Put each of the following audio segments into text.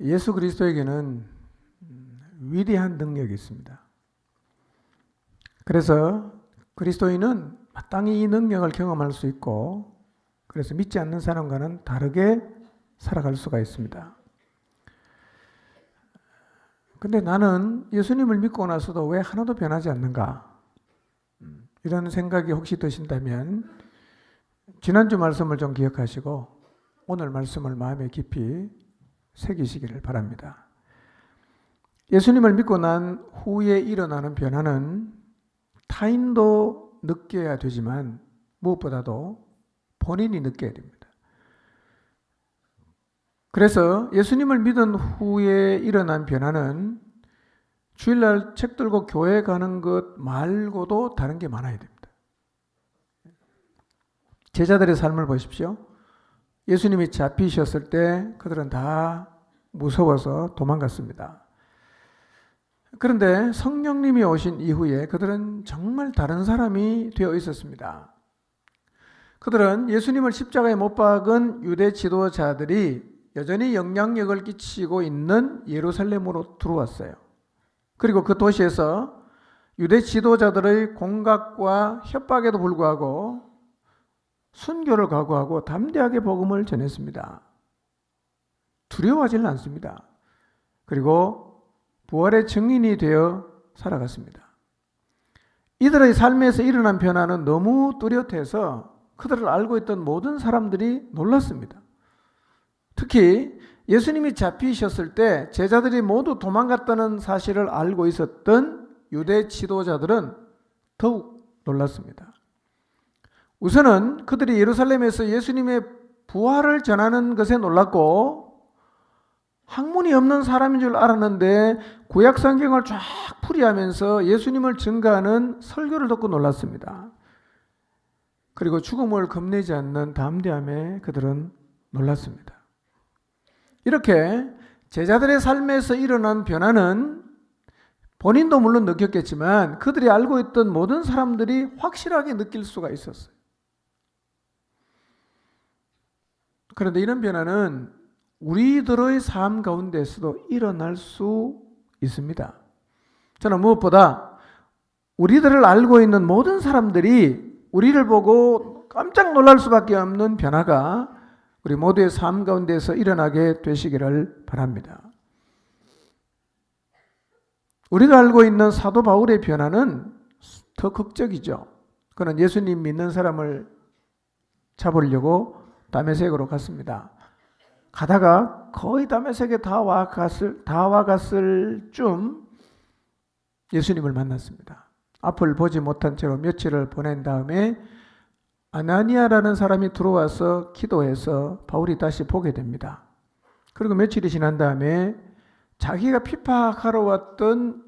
예수 그리스도에게는 위대한 능력이 있습니다. 그래서 그리스도인은 마땅히 이 능력을 경험할 수 있고, 그래서 믿지 않는 사람과는 다르게 살아갈 수가 있습니다. 근데 나는 예수님을 믿고 나서도 왜 하나도 변하지 않는가? 이런 생각이 혹시 드신다면 지난주 말씀을 좀 기억하시고 오늘 말씀을 마음에 깊이 새기시기를 바랍니다. 예수님을 믿고 난 후에 일어나는 변화는 타인도 느껴야 되지만 무엇보다도 본인이 느껴야 됩니다. 그래서 예수님을 믿은 후에 일어난 변화는 주일날 책 들고 교회 가는 것 말고도 다른 게 많아야 됩니다. 제자들의 삶을 보십시오. 예수님이 잡히셨을 때 그들은 다 무서워서 도망갔습니다. 그런데 성령님이 오신 이후에 그들은 정말 다른 사람이 되어 있었습니다. 그들은 예수님을 십자가에 못 박은 유대 지도자들이 여전히 영향력을 끼치고 있는 예루살렘으로 들어왔어요. 그리고 그 도시에서 유대 지도자들의 공각과 협박에도 불구하고 순교를 각오하고 담대하게 복음을 전했습니다. 두려워하지는 않습니다. 그리고 부활의 증인이 되어 살아갔습니다. 이들의 삶에서 일어난 변화는 너무 뚜렷해서 그들을 알고 있던 모든 사람들이 놀랐습니다. 특히 예수님이 잡히셨을 때 제자들이 모두 도망갔다는 사실을 알고 있었던 유대 지도자들은 더욱 놀랐습니다. 우선은 그들이 예루살렘에서 예수님의 부활을 전하는 것에 놀랐고, 학문이 없는 사람인 줄 알았는데 구약 성경을 쫙 풀이하면서 예수님을 증거하는 설교를 듣고 놀랐습니다. 그리고 죽음을 겁내지 않는 담대함에 그들은 놀랐습니다. 이렇게 제자들의 삶에서 일어난 변화는 본인도 물론 느꼈겠지만 그들이 알고 있던 모든 사람들이 확실하게 느낄 수가 있었어요. 그런데 이런 변화는 우리들의 삶 가운데서도 일어날 수 있습니다. 저는 무엇보다 우리들을 알고 있는 모든 사람들이 우리를 보고 깜짝 놀랄 수밖에 없는 변화가 우리 모두의 삶 가운데서 일어나게 되시기를 바랍니다. 우리가 알고 있는 사도 바울의 변화는 더 극적이죠. 그는 예수님 믿는 사람을 잡으려고 다메섹으로 갔습니다. 가다가 거의 다메섹에 다 와갔을 쯤 예수님을 만났습니다. 앞을 보지 못한 채로 며칠을 보낸 다음에 아나니아라는 사람이 들어와서 기도해서 바울이 다시 보게 됩니다. 그리고 며칠이 지난 다음에 자기가 핍박하러 왔던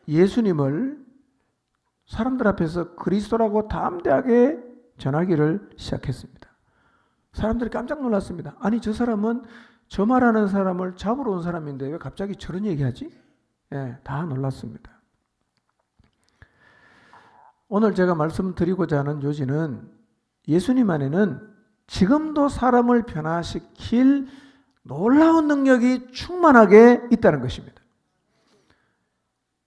예수님을 사람들 앞에서 그리스도라고 담대하게 전하기를 시작했습니다. 사람들이 깜짝 놀랐습니다. 아니, 저 사람은 저 말하는 사람을 잡으러 온 사람인데 왜 갑자기 저런 얘기하지? 다 놀랐습니다. 오늘 제가 말씀드리고자 하는 요지는 예수님 안에는 지금도 사람을 변화시킬 놀라운 능력이 충만하게 있다는 것입니다.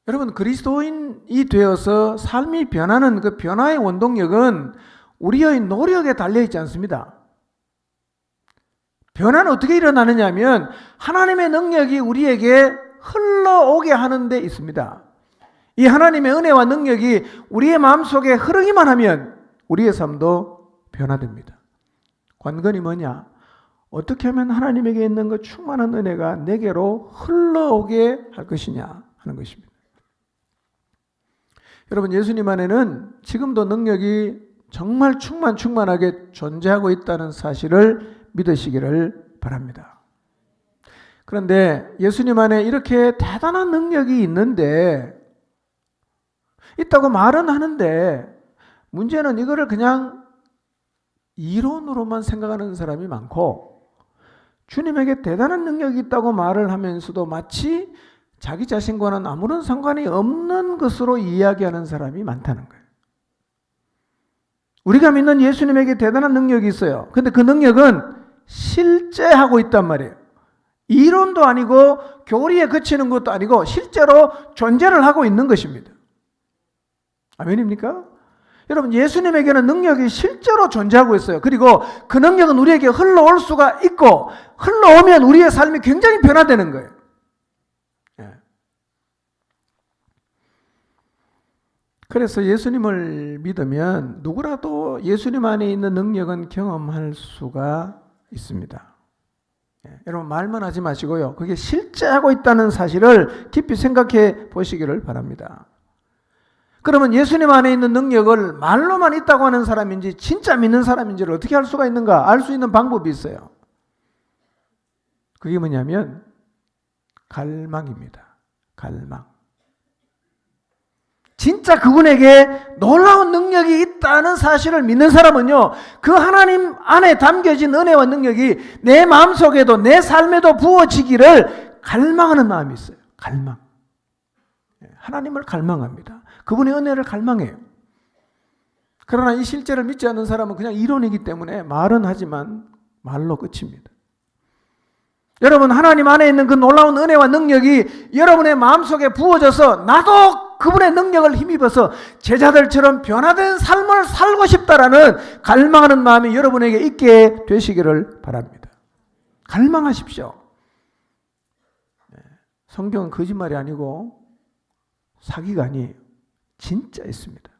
여러분, 그리스도인이 되어서 삶이 변하는 그 변화의 원동력은 우리의 노력에 달려있지 않습니다. 변화는 어떻게 일어나느냐 하면 하나님의 능력이 우리에게 흘러오게 하는 데 있습니다. 이 하나님의 은혜와 능력이 우리의 마음속에 흐르기만 하면 우리의 삶도 변화됩니다. 관건이 뭐냐? 어떻게 하면 하나님에게 있는 그 충만한 은혜가 내게로 흘러오게 할 것이냐 하는 것입니다. 여러분, 예수님 안에는 지금도 능력이 정말 충만하게 존재하고 있다는 사실을 믿으시기를 바랍니다. 그런데 예수님 안에 이렇게 대단한 능력이 있다고 말은 하는데 문제는 이거를 그냥 이론으로만 생각하는 사람이 많고, 주님에게 대단한 능력이 있다고 말을 하면서도 마치 자기 자신과는 아무런 상관이 없는 것으로 이야기하는 사람이 많다는 거예요. 우리가 믿는 예수님에게 대단한 능력이 있어요. 근데 그 능력은 실제 하고 있단 말이에요. 이론도 아니고 교리에 그치는 것도 아니고 실제로 존재를 하고 있는 것입니다. 아멘입니까? 여러분, 예수님에게는 능력이 실제로 존재하고 있어요. 그리고 그 능력은 우리에게 흘러올 수가 있고, 흘러오면 우리의 삶이 굉장히 변화되는 거예요. 그래서 예수님을 믿으면 누구라도 예수님 안에 있는 능력은 경험할 수가 있습니다. 여러분, 말만 하지 마시고요. 그게 실제하고 있다는 사실을 깊이 생각해 보시기를 바랍니다. 그러면 예수님 안에 있는 능력을 말로만 있다고 하는 사람인지 진짜 믿는 사람인지를 어떻게 알 수가 있는가? 알 수 있는 방법이 있어요. 그게 뭐냐면 갈망입니다. 갈망. 진짜 그분에게 놀라운 능력이 있다는 사실을 믿는 사람은요, 그 하나님 안에 담겨진 은혜와 능력이 내 마음속에도 내 삶에도 부어지기를 갈망하는 마음이 있어요. 갈망. 하나님을 갈망합니다. 그분의 은혜를 갈망해요. 그러나 이 실제를 믿지 않는 사람은 그냥 이론이기 때문에 말은 하지만 말로 끝입니다. 여러분, 하나님 안에 있는 그 놀라운 은혜와 능력이 여러분의 마음속에 부어져서 나도 그분의 능력을 힘입어서 제자들처럼 변화된 삶을 살고 싶다라는 갈망하는 마음이 여러분에게 있게 되시기를 바랍니다. 갈망하십시오. 성경은 거짓말이 아니고 사기가 아니에요. 진짜 있습니다.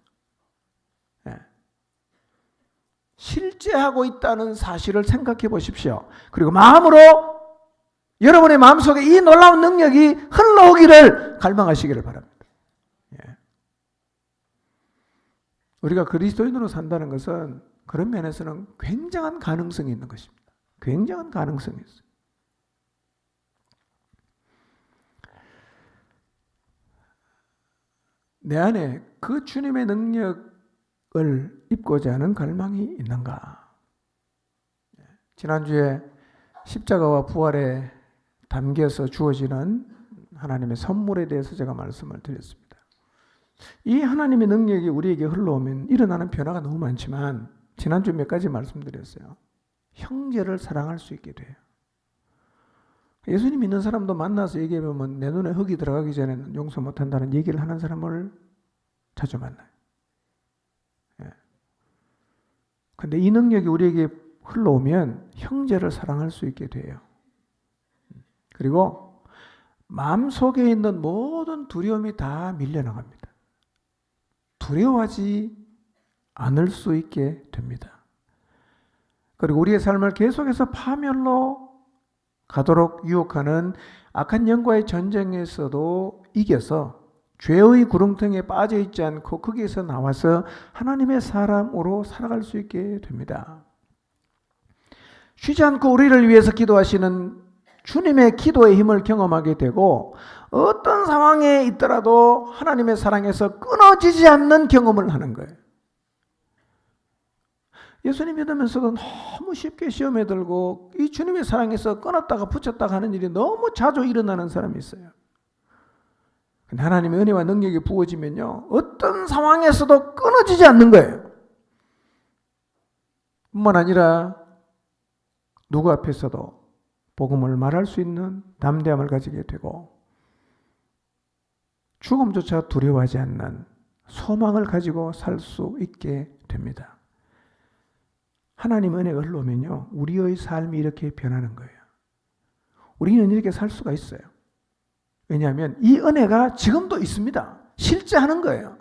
실제하고 있다는 사실을 생각해 보십시오. 그리고 마음으로 여러분의 마음속에 이 놀라운 능력이 흘러오기를 갈망하시기를 바랍니다. 우리가 그리스도인으로 산다는 것은 그런 면에서는 굉장한 가능성이 있는 것입니다. 굉장한 가능성이 있어요. 내 안에 그 주님의 능력을 입고자 하는 갈망이 있는가? 지난주에 십자가와 부활에 담겨서 주어지는 하나님의 선물에 대해서 제가 말씀을 드렸습니다. 이 하나님의 능력이 우리에게 흘러오면 일어나는 변화가 너무 많지만 지난주에 몇 가지 말씀드렸어요. 형제를 사랑할 수 있게 돼요. 예수님 믿는 사람도 만나서 얘기해보면 내 눈에 흙이 들어가기 전에는 용서 못한다는 얘기를 하는 사람을 자주 만나요. 그런데 이 능력이 우리에게 흘러오면 형제를 사랑할 수 있게 돼요. 그리고 마음속에 있는 모든 두려움이 다 밀려나갑니다. 두려워하지 않을 수 있게 됩니다. 그리고 우리의 삶을 계속해서 파멸로 가도록 유혹하는 악한 영과의 전쟁에서도 이겨서 죄의 구렁텅이에 빠져 있지 않고 거기에서 나와서 하나님의 사람으로 살아갈 수 있게 됩니다. 쉬지 않고 우리를 위해서 기도하시는 주님의 기도의 힘을 경험하게 되고 어떤 상황에 있더라도 하나님의 사랑에서 끊어지지 않는 경험을 하는 거예요. 예수님 믿으면서도 너무 쉽게 시험에 들고 이 주님의 사랑에서 끊었다가 붙였다가 하는 일이 너무 자주 일어나는 사람이 있어요. 근데 하나님의 은혜와 능력이 부어지면요, 어떤 상황에서도 끊어지지 않는 거예요. 뿐만 아니라 누구 앞에서도 복음을 말할 수 있는 담대함을 가지게 되고 죽음조차 두려워하지 않는 소망을 가지고 살 수 있게 됩니다. 하나님 은혜가 흘러오면요, 우리의 삶이 이렇게 변하는 거예요. 우리는 이렇게 살 수가 있어요. 왜냐하면 이 은혜가 지금도 있습니다. 실제 하는 거예요.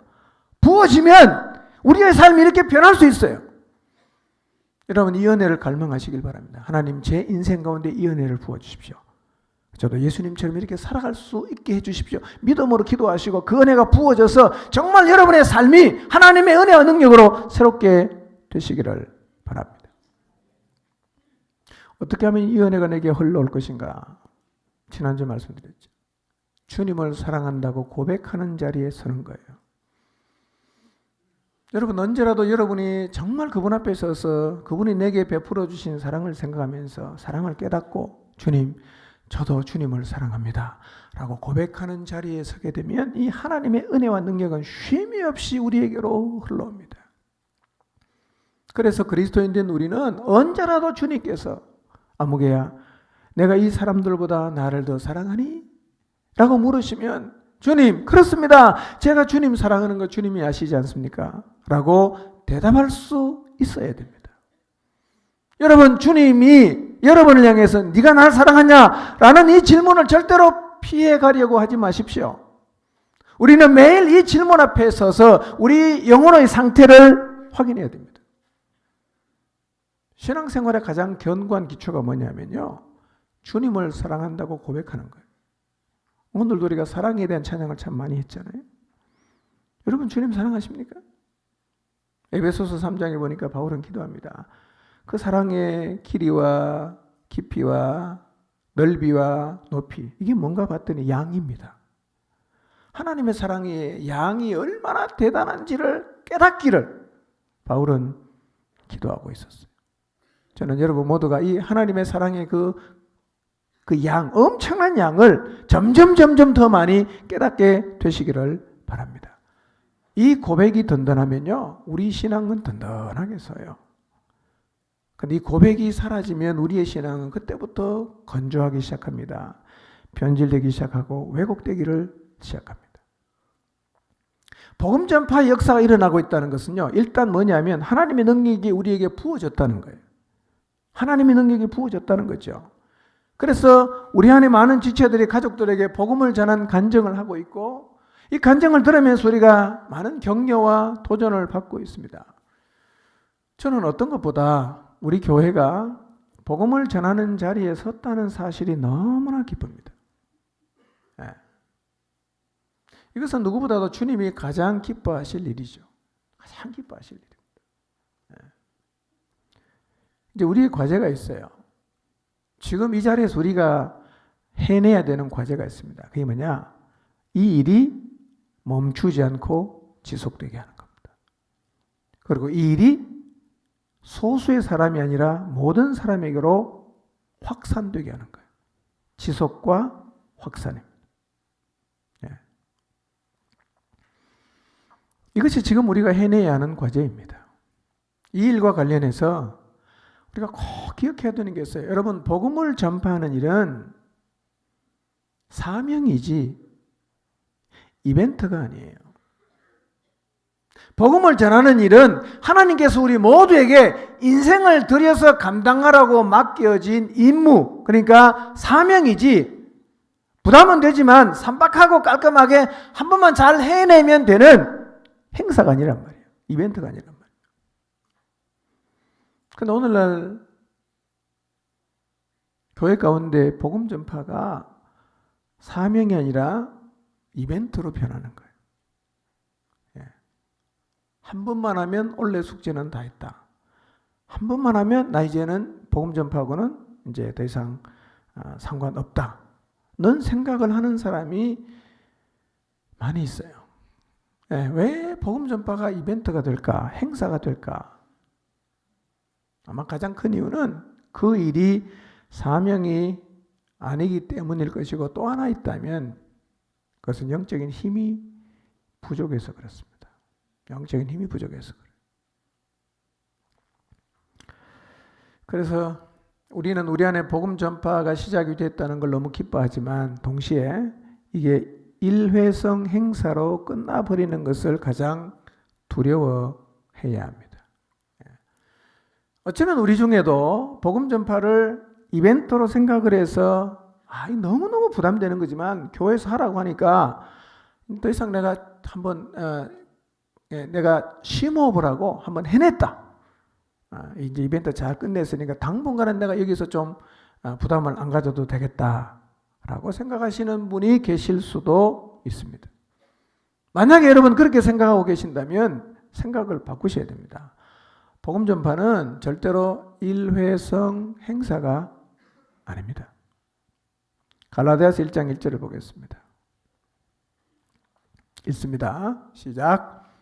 부어지면 우리의 삶이 이렇게 변할 수 있어요. 여러분, 이 은혜를 갈망하시길 바랍니다. 하나님, 제 인생 가운데 이 은혜를 부어주십시오. 저도 예수님처럼 이렇게 살아갈 수 있게 해주십시오. 믿음으로 기도하시고 그 은혜가 부어져서 정말 여러분의 삶이 하나님의 은혜와 능력으로 새롭게 되시기를 바랍니다. 어떻게 하면 이 은혜가 내게 흘러올 것인가? 지난주에 말씀드렸죠. 주님을 사랑한다고 고백하는 자리에 서는 거예요. 여러분, 언제라도 여러분이 정말 그분 앞에 서서 그분이 내게 베풀어 주신 사랑을 생각하면서 사랑을 깨닫고 주님, 저도 주님을 사랑합니다 라고 고백하는 자리에 서게 되면 이 하나님의 은혜와 능력은 쉼이 없이 우리에게로 흘러옵니다. 그래서 그리스도인 된 우리는 언제라도 주님께서 아무개야 내가 이 사람들보다 나를 더 사랑하니? 라고 물으시면 주님, 그렇습니다. 제가 주님 사랑하는 거 주님이 아시지 않습니까? 라고 대답할 수 있어야 됩니다. 여러분, 주님이 여러분을 향해서 네가 날 사랑하냐? 라는 이 질문을 절대로 피해 가려고 하지 마십시오. 우리는 매일 이 질문 앞에 서서 우리 영혼의 상태를 확인해야 됩니다. 신앙생활의 가장 견고한 기초가 뭐냐면요, 주님을 사랑한다고 고백하는 거예요. 오늘도 우리가 사랑에 대한 찬양을 참 많이 했잖아요. 여러분, 주님 사랑하십니까? 에베소서 3장에 보니까 바울은 기도합니다. 그 사랑의 길이와 깊이와 넓이와 높이, 이게 뭔가 봤더니 양입니다. 하나님의 사랑의 양이 얼마나 대단한지를 깨닫기를 바울은 기도하고 있었어요. 저는 여러분 모두가 이 하나님의 사랑의 그 양, 엄청난 양을 점점 더 많이 깨닫게 되시기를 바랍니다. 이 고백이 든든하면요, 우리 신앙은 든든하게 서요. 근데 이 고백이 사라지면 우리의 신앙은 그때부터 건조하기 시작합니다. 변질되기 시작하고 왜곡되기를 시작합니다. 복음 전파의 역사가 일어나고 있다는 것은요, 일단 뭐냐면 하나님의 능력이 우리에게 부어졌다는 거예요. 하나님의 능력이 부어졌다는 거죠. 그래서 우리 안에 많은 지체들이 가족들에게 복음을 전한 간증을 하고 있고, 이 간증을 들으면서 우리가 많은 격려와 도전을 받고 있습니다. 저는 어떤 것보다 우리 교회가 복음을 전하는 자리에 섰다는 사실이 너무나 기쁩니다. 네. 이것은 누구보다도 주님이 가장 기뻐하실 일이죠. 가장 기뻐하실 일입니다. 네. 이제 우리의 과제가 있어요. 지금 이 자리에서 우리가 해내야 되는 과제가 있습니다. 그게 뭐냐? 이 일이 멈추지 않고 지속되게 하는 겁니다. 그리고 이 일이 소수의 사람이 아니라 모든 사람에게로 확산되게 하는 거예요. 지속과 확산입니다. 예. 이것이 지금 우리가 해내야 하는 과제입니다. 이 일과 관련해서 우리가 꼭 기억해야 되는 게 있어요. 여러분, 복음을 전파하는 일은 사명이지 이벤트가 아니에요. 복음을 전하는 일은 하나님께서 우리 모두에게 인생을 들여서 감당하라고 맡겨진 임무, 그러니까 사명이지, 부담은 되지만 삼박하고 깔끔하게 한 번만 잘 해내면 되는 행사가 아니란 말이에요. 이벤트가 아니란 말이에요. 그런데 오늘날 교회 가운데 복음 전파가 사명이 아니라 이벤트로 변하는 거예요. 한 번만 하면 올해 숙제는 다 했다. 한 번만 하면 나 이제는 복음 전파하고는 이제 더 이상 상관없다. 는 생각을 하는 사람이 많이 있어요. 왜 복음 전파가 이벤트가 될까? 행사가 될까? 아마 가장 큰 이유는 그 일이 사명이 아니기 때문일 것이고, 또 하나 있다면 그것은 영적인 힘이 부족해서 그렇습니다. 영적인 힘이 부족해서 그래요. 그래서 우리는 우리 안에 복음 전파가 시작이 됐다는 걸 너무 기뻐하지만, 동시에 이게 일회성 행사로 끝나버리는 것을 가장 두려워해야 합니다. 어쩌면 우리 중에도 복음 전파를 이벤트로 생각을 해서 너무너무 부담되는 거지만 교회에서 하라고 하니까 더 이상 내가 한번 내가 심호흡을 하고 한번 해냈다. 이제 이벤트 잘 끝냈으니까 당분간은 내가 여기서 좀 부담을 안 가져도 되겠다라고 생각하시는 분이 계실 수도 있습니다. 만약에 여러분 그렇게 생각하고 계신다면 생각을 바꾸셔야 됩니다. 복음 전파는 절대로 일회성 행사가 아닙니다. 갈라디아서 1장 1절을 보겠습니다. 읽습니다. 시작.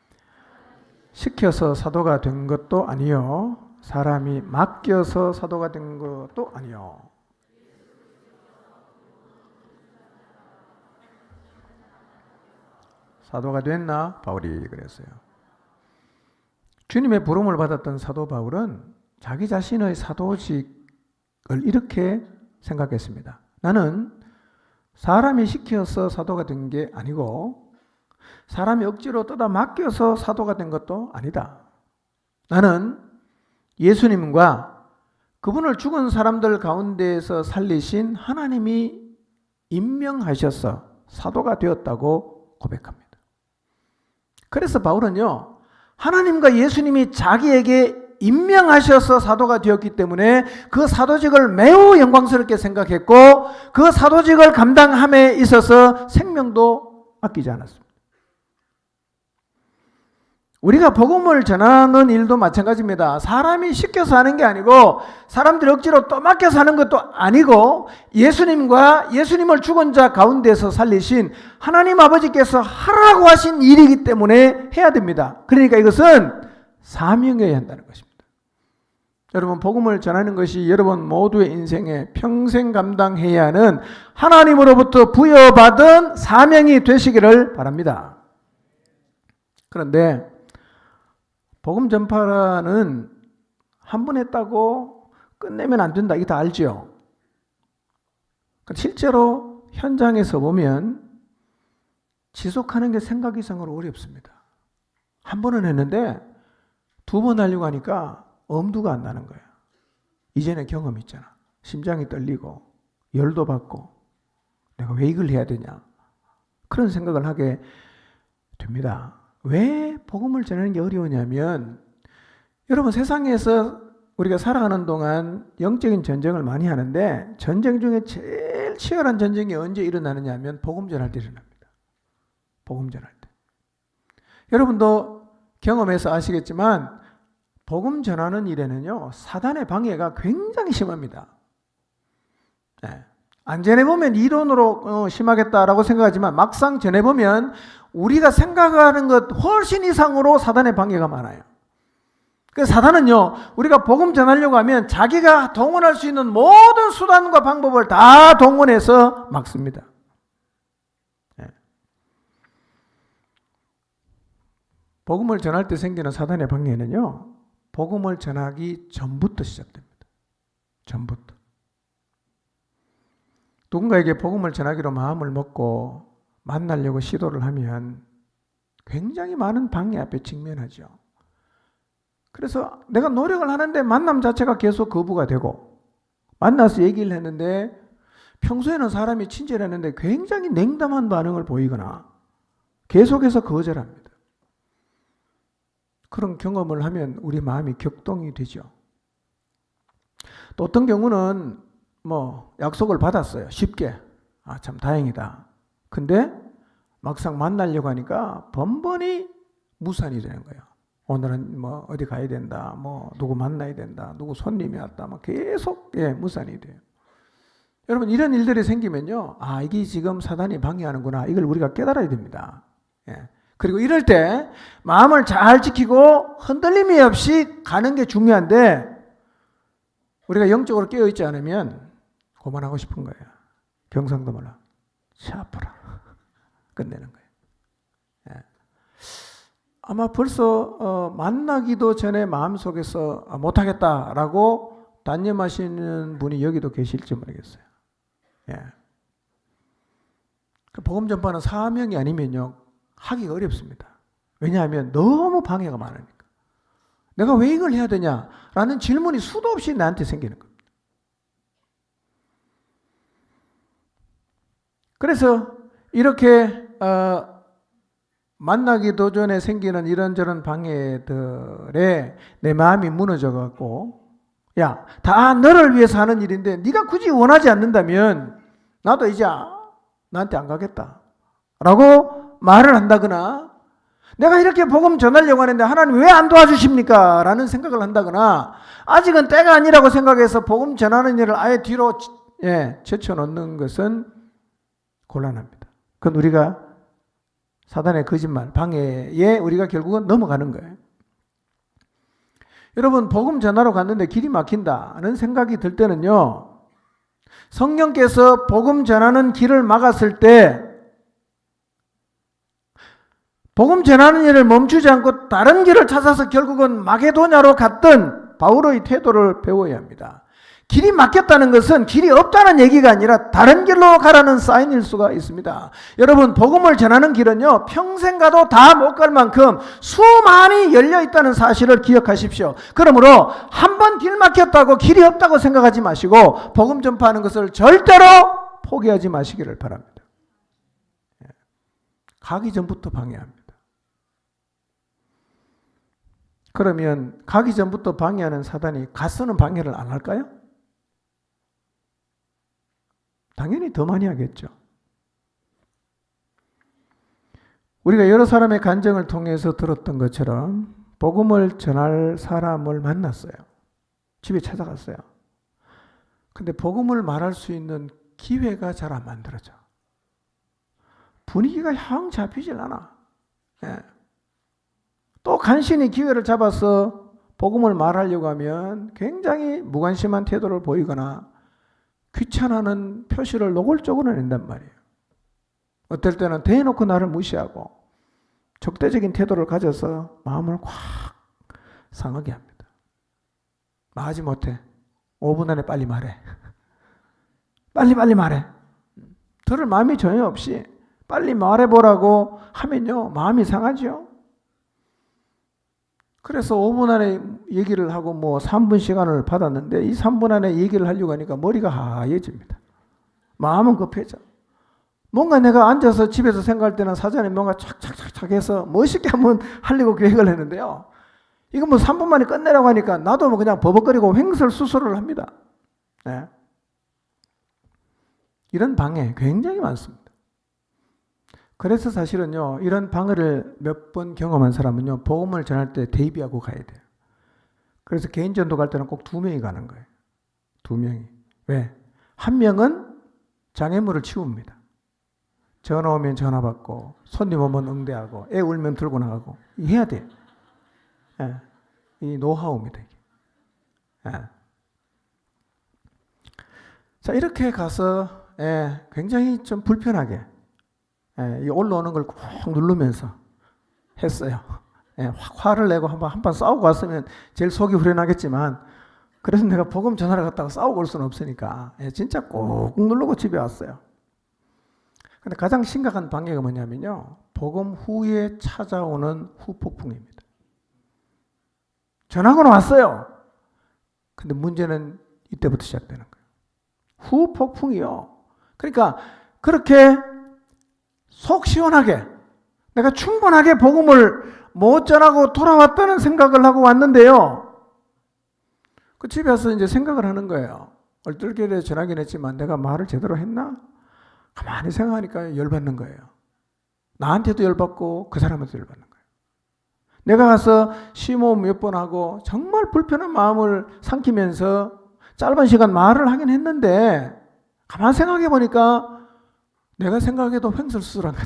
시켜서 사도가 된 것도 아니요, 사람이 맡겨서 사도가 된 것도 아니요. 사도가 됐나? 바울이 그랬어요. 주님의 부름을 받았던 사도 바울은 자기 자신의 사도직을 이렇게 생각했습니다. 나는 사람이 시켜서 사도가 된 게 아니고 사람이 억지로 떠다 맡겨서 사도가 된 것도 아니다. 나는 예수님과 그분을 죽은 사람들 가운데에서 살리신 하나님이 임명하셔서 사도가 되었다고 고백합니다. 그래서 바울은요, 하나님과 예수님이 자기에게 임명하셔서 사도가 되었기 때문에 그 사도직을 매우 영광스럽게 생각했고 그 사도직을 감당함에 있어서 생명도 아끼지 않았습니다. 우리가 복음을 전하는 일도 마찬가지입니다. 사람이 시켜서 하는 게 아니고 사람들이 억지로 떠맡겨서 하는 것도 아니고 예수님과 예수님을 죽은 자 가운데서 살리신 하나님 아버지께서 하라고 하신 일이기 때문에 해야 됩니다. 그러니까 이것은 사명이어야 한다는 것입니다. 여러분, 복음을 전하는 것이 여러분 모두의 인생에 평생 감당해야 하는 하나님으로부터 부여받은 사명이 되시기를 바랍니다. 그런데 복음 전파는 한 번 했다고 끝내면 안 된다. 이거 다 알죠? 실제로 현장에서 보면 지속하는 게 생각 이상으로 어렵습니다. 한 번은 했는데 두 번 하려고 하니까 엄두가 안 나는 거예요. 이전에 경험이 있잖아. 심장이 떨리고 열도 받고 내가 왜 이걸 해야 되냐. 그런 생각을 하게 됩니다. 왜 복음을 전하는 게 어려우냐면 여러분, 세상에서 우리가 살아가는 동안 영적인 전쟁을 많이 하는데 전쟁 중에 제일 치열한 전쟁이 언제 일어나느냐 하면 복음 전할 때 일어납니다. 복음 전할 때. 여러분도 경험해서 아시겠지만 복음 전하는 일에는요, 사단의 방해가 굉장히 심합니다. 네. 안 전해보면 이론으로 심하겠다라고 생각하지만 막상 전해보면 우리가 생각하는 것 훨씬 이상으로 사단의 방해가 많아요. 그래서 사단은요, 우리가 복음 전하려고 하면 자기가 동원할 수 있는 모든 수단과 방법을 다 동원해서 막습니다. 네. 복음을 전할 때 생기는 사단의 방해는요, 복음을 전하기 전부터 시작됩니다. 전부터. 누군가에게 복음을 전하기로 마음을 먹고 만나려고 시도를 하면 굉장히 많은 방해 앞에 직면하죠. 그래서 내가 노력을 하는데 만남 자체가 계속 거부가 되고 만나서 얘기를 했는데 평소에는 사람이 친절했는데 굉장히 냉담한 반응을 보이거나 계속해서 거절합니다. 그런 경험을 하면 우리 마음이 격동이 되죠. 또 어떤 경우는 약속을 받았어요. 쉽게. 참 다행이다. 근데 막상 만나려고 하니까 번번이 무산이 되는 거예요. 오늘은 어디 가야 된다. 누구 만나야 된다. 누구 손님이 왔다. 계속 무산이 돼요. 여러분, 이런 일들이 생기면요. 이게 지금 사단이 방해하는구나. 이걸 우리가 깨달아야 됩니다. 그리고 이럴 때 마음을 잘 지키고 흔들림이 없이 가는 게 중요한데 우리가 영적으로 깨어있지 않으면 그만하고 싶은 거예요. 경상도 말로 샤프라 끝내는 거예요. 아마 벌써 만나기도 전에 마음속에서 못하겠다라고 단념하시는 분이 여기도 계실지 모르겠어요. 복음 전파는 사명이 아니면요, 하기가 어렵습니다. 왜냐하면 너무 방해가 많으니까. 내가 왜 이걸 해야 되냐라는 질문이 수도 없이 나한테 생기는 겁니다. 그래서 이렇게 만나기도 전에 생기는 이런저런 방해들에 내 마음이 무너져갖고 다 너를 위해서 하는 일인데 네가 굳이 원하지 않는다면 나도 이제 나한테 안 가겠다 라고 말을 한다거나 내가 이렇게 복음 전하려고 하는데 하나님 왜 안 도와주십니까? 라는 생각을 한다거나 아직은 때가 아니라고 생각해서 복음 전하는 일을 아예 뒤로 제쳐놓는 것은 곤란합니다. 그건 우리가 사단의 거짓말, 방해에 우리가 결국은 넘어가는 거예요. 여러분, 복음 전하러 갔는데 길이 막힌다는 생각이 들 때는요, 성령께서 복음 전하는 길을 막았을 때 복음 전하는 일을 멈추지 않고 다른 길을 찾아서 결국은 마게도냐로 갔던 바울의 태도를 배워야 합니다. 길이 막혔다는 것은 길이 없다는 얘기가 아니라 다른 길로 가라는 사인일 수가 있습니다. 여러분, 복음을 전하는 길은요, 평생 가도 다 못 갈 만큼 수많이 열려 있다는 사실을 기억하십시오. 그러므로 한 번 길 막혔다고 길이 없다고 생각하지 마시고 복음 전파하는 것을 절대로 포기하지 마시기를 바랍니다. 가기 전부터 방해합니다. 그러면 가기 전부터 방해하는 사단이 가서는 방해를 안 할까요? 당연히 더 많이 하겠죠. 우리가 여러 사람의 간증을 통해서 들었던 것처럼 복음을 전할 사람을 만났어요. 집에 찾아갔어요. 근데 복음을 말할 수 있는 기회가 잘 안 만들어져. 분위기가 영 잡히질 않아. 예. 또 간신히 기회를 잡아서 복음을 말하려고 하면 굉장히 무관심한 태도를 보이거나 귀찮아하는 표시를 노골적으로 낸단 말이에요. 어떨 때는 대놓고 나를 무시하고 적대적인 태도를 가져서 마음을 꽉 상하게 합니다. 말하지 못해. 5분 안에 빨리 말해. 빨리 말해. 들을 마음이 전혀 없이 빨리 말해보라고 하면요, 마음이 상하죠. 그래서 5분 안에 얘기를 하고 3분 시간을 받았는데 이 3분 안에 얘기를 하려고 하니까 머리가 하얘집니다. 마음은 급해져. 뭔가 내가 앉아서 집에서 생각할 때는 사전에 뭔가 착착착착 해서 멋있게 한번 하려고 계획을 했는데요. 이거 3분 만에 끝내라고 하니까 나도 그냥 버벅거리고 횡설수설을 합니다. 네. 이런 방해 굉장히 많습니다. 그래서 사실은요, 이런 방해를 몇 번 경험한 사람은요, 복음을 전할 때 대비하고 가야 돼요. 그래서 개인전도 갈 때는 꼭 2명이 가는 거예요. 2명이. 왜? 1명은 장애물을 치웁니다. 전화 오면 전화 받고, 손님 오면 응대하고, 애 울면 들고 나가고, 해야 돼요. 예. 이 노하우입니다. 이게. 예. 자, 이렇게 가서, 굉장히 좀 불편하게, 이 올라오는 걸 꾹 누르면서 했어요. 확 화를 내고 한 번 싸우고 왔으면 제일 속이 후련하겠지만, 그래서 내가 복음 전하러 갔다가 싸우고 올 수는 없으니까 진짜 꾹 누르고 집에 왔어요. 근데 가장 심각한 방해가 뭐냐면요, 복음 후에 찾아오는 후폭풍입니다. 전하고는 왔어요. 근데 문제는 이때부터 시작되는 거예요. 후폭풍이요. 그러니까 그렇게 속 시원하게 내가 충분하게 복음을 못 전하고 돌아왔다는 생각을 하고 왔는데요. 그 집에 와서 이제 생각을 하는 거예요. 얼떨결에 전하긴 했지만 내가 말을 제대로 했나? 가만히 생각하니까 열받는 거예요. 나한테도 열받고 그 사람한테도 열받는 거예요. 내가 가서 시모 몇 번 하고 정말 불편한 마음을 삼키면서 짧은 시간 말을 하긴 했는데 가만히 생각해 보니까 내가 생각해도 횡설수설한 것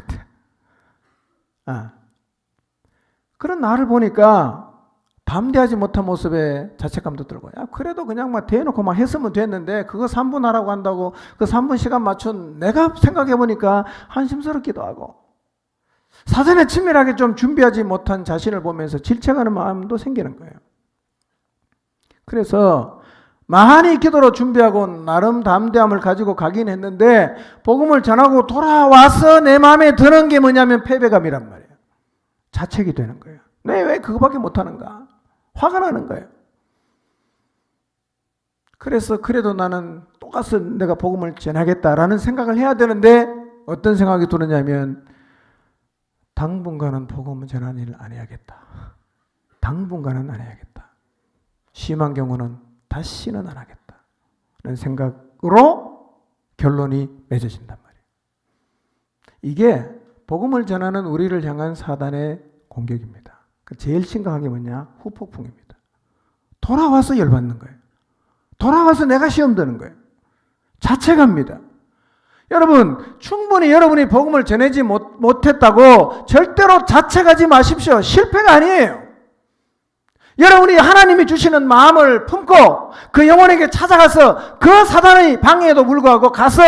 같아. 그런 나를 보니까 담대하지 못한 모습에 자책감도 들고, 야, 그래도 그냥 막 대놓고 막 했으면 됐는데, 그거 3분 하라고 한다고 그 3분 시간 맞춘 내가 생각해 보니까 한심스럽기도 하고, 사전에 친밀하게 좀 준비하지 못한 자신을 보면서 질책하는 마음도 생기는 거예요. 그래서 많이 기도로 준비하고 나름 담대함을 가지고 가긴 했는데, 복음을 전하고 돌아와서 내 마음에 드는 게 뭐냐면 패배감이란 말이에요. 자책이 되는 거예요. 내 왜 그거밖에 못하는가? 화가 나는 거예요. 그래서 그래도 나는 똑같이 내가 복음을 전하겠다라는 생각을 해야 되는데, 어떤 생각이 드느냐면 당분간은 복음을 전하는 일을 안 해야겠다. 당분간은 안 해야겠다. 심한 경우는 다시는 안 하겠다. 라는 생각으로 결론이 맺어진단 말이에요. 이게 복음을 전하는 우리를 향한 사단의 공격입니다. 제일 심각한 게 뭐냐? 후폭풍입니다. 돌아와서 열받는 거예요. 돌아와서 내가 시험 드는 거예요. 자책합니다. 여러분, 충분히 여러분이 복음을 전하지 못했다고 절대로 자책하지 마십시오. 실패가 아니에요. 여러분이 하나님이 주시는 마음을 품고 그 영혼에게 찾아가서 그 사단의 방해에도 불구하고 가서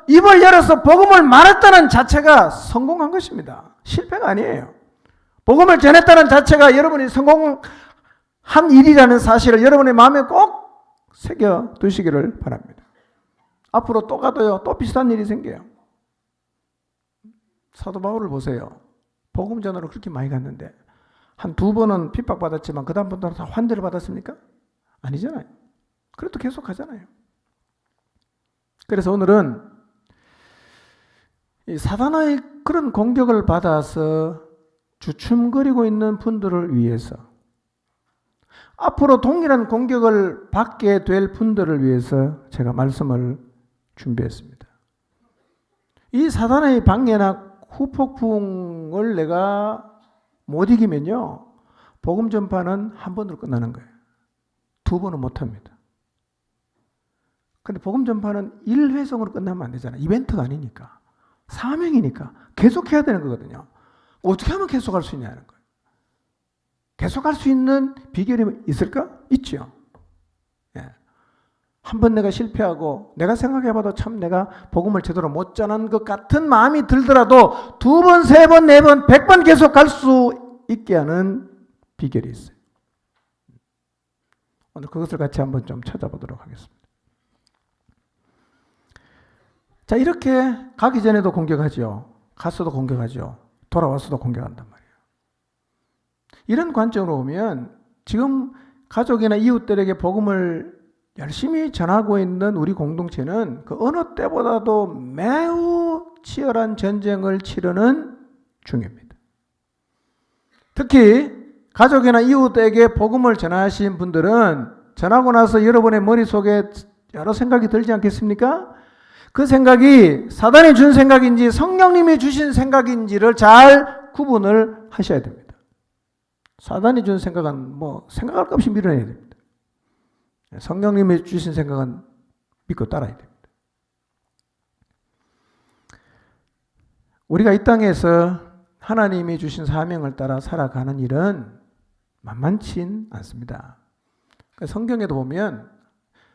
입을 열어서 복음을 말했다는 자체가 성공한 것입니다. 실패가 아니에요. 복음을 전했다는 자체가 여러분이 성공한 일이라는 사실을 여러분의 마음에 꼭 새겨 두시기를 바랍니다. 앞으로 또 가도요, 또 비슷한 일이 생겨요. 사도 바울을 보세요. 복음 전하러 그렇게 많이 갔는데 한 2번은 핍박받았지만 그 다음부터는 다 환대를 받았습니까? 아니잖아요. 그래도 계속 하잖아요. 그래서 오늘은 이 사단의 그런 공격을 받아서 주춤거리고 있는 분들을 위해서, 앞으로 동일한 공격을 받게 될 분들을 위해서 제가 말씀을 준비했습니다. 이 사단의 방해나 후폭풍을 내가 못 이기면요, 복음 전파는 한 번으로 끝나는 거예요. 2번은 못 합니다. 근데 복음 전파는 1회성으로 끝나면 안 되잖아요. 이벤트가 아니니까. 사명이니까. 계속해야 되는 거거든요. 어떻게 하면 계속할 수 있냐는 거예요. 계속할 수 있는 비결이 있을까? 있죠. 예. 한번 내가 실패하고 내가 생각해봐도 참 내가 복음을 제대로 못 전한 것 같은 마음이 들더라도 2번, 3번, 4번, 100번 계속 갈 수 있게 하는 비결이 있어요. 오늘 그것을 같이 한번 좀 찾아보도록 하겠습니다. 자, 이렇게 가기 전에도 공격하죠. 갔어도 공격하죠. 돌아왔어도 공격한단 말이에요. 이런 관점으로 보면 지금 가족이나 이웃들에게 복음을 열심히 전하고 있는 우리 공동체는 그 어느 때보다도 매우 치열한 전쟁을 치르는 중입니다. 특히 가족이나 이웃에게 복음을 전하신 분들은 전하고 나서 여러분의 머릿속에 여러 생각이 들지 않겠습니까? 그 생각이 사단이 준 생각인지 성령님이 주신 생각인지를 잘 구분을 하셔야 됩니다. 사단이 준 생각은 생각할 것 없이 밀어내야 됩니다. 성령님이 주신 생각은 믿고 따라야 됩니다. 우리가 이 땅에서 하나님이 주신 사명을 따라 살아가는 일은 만만치 않습니다. 성경에도 보면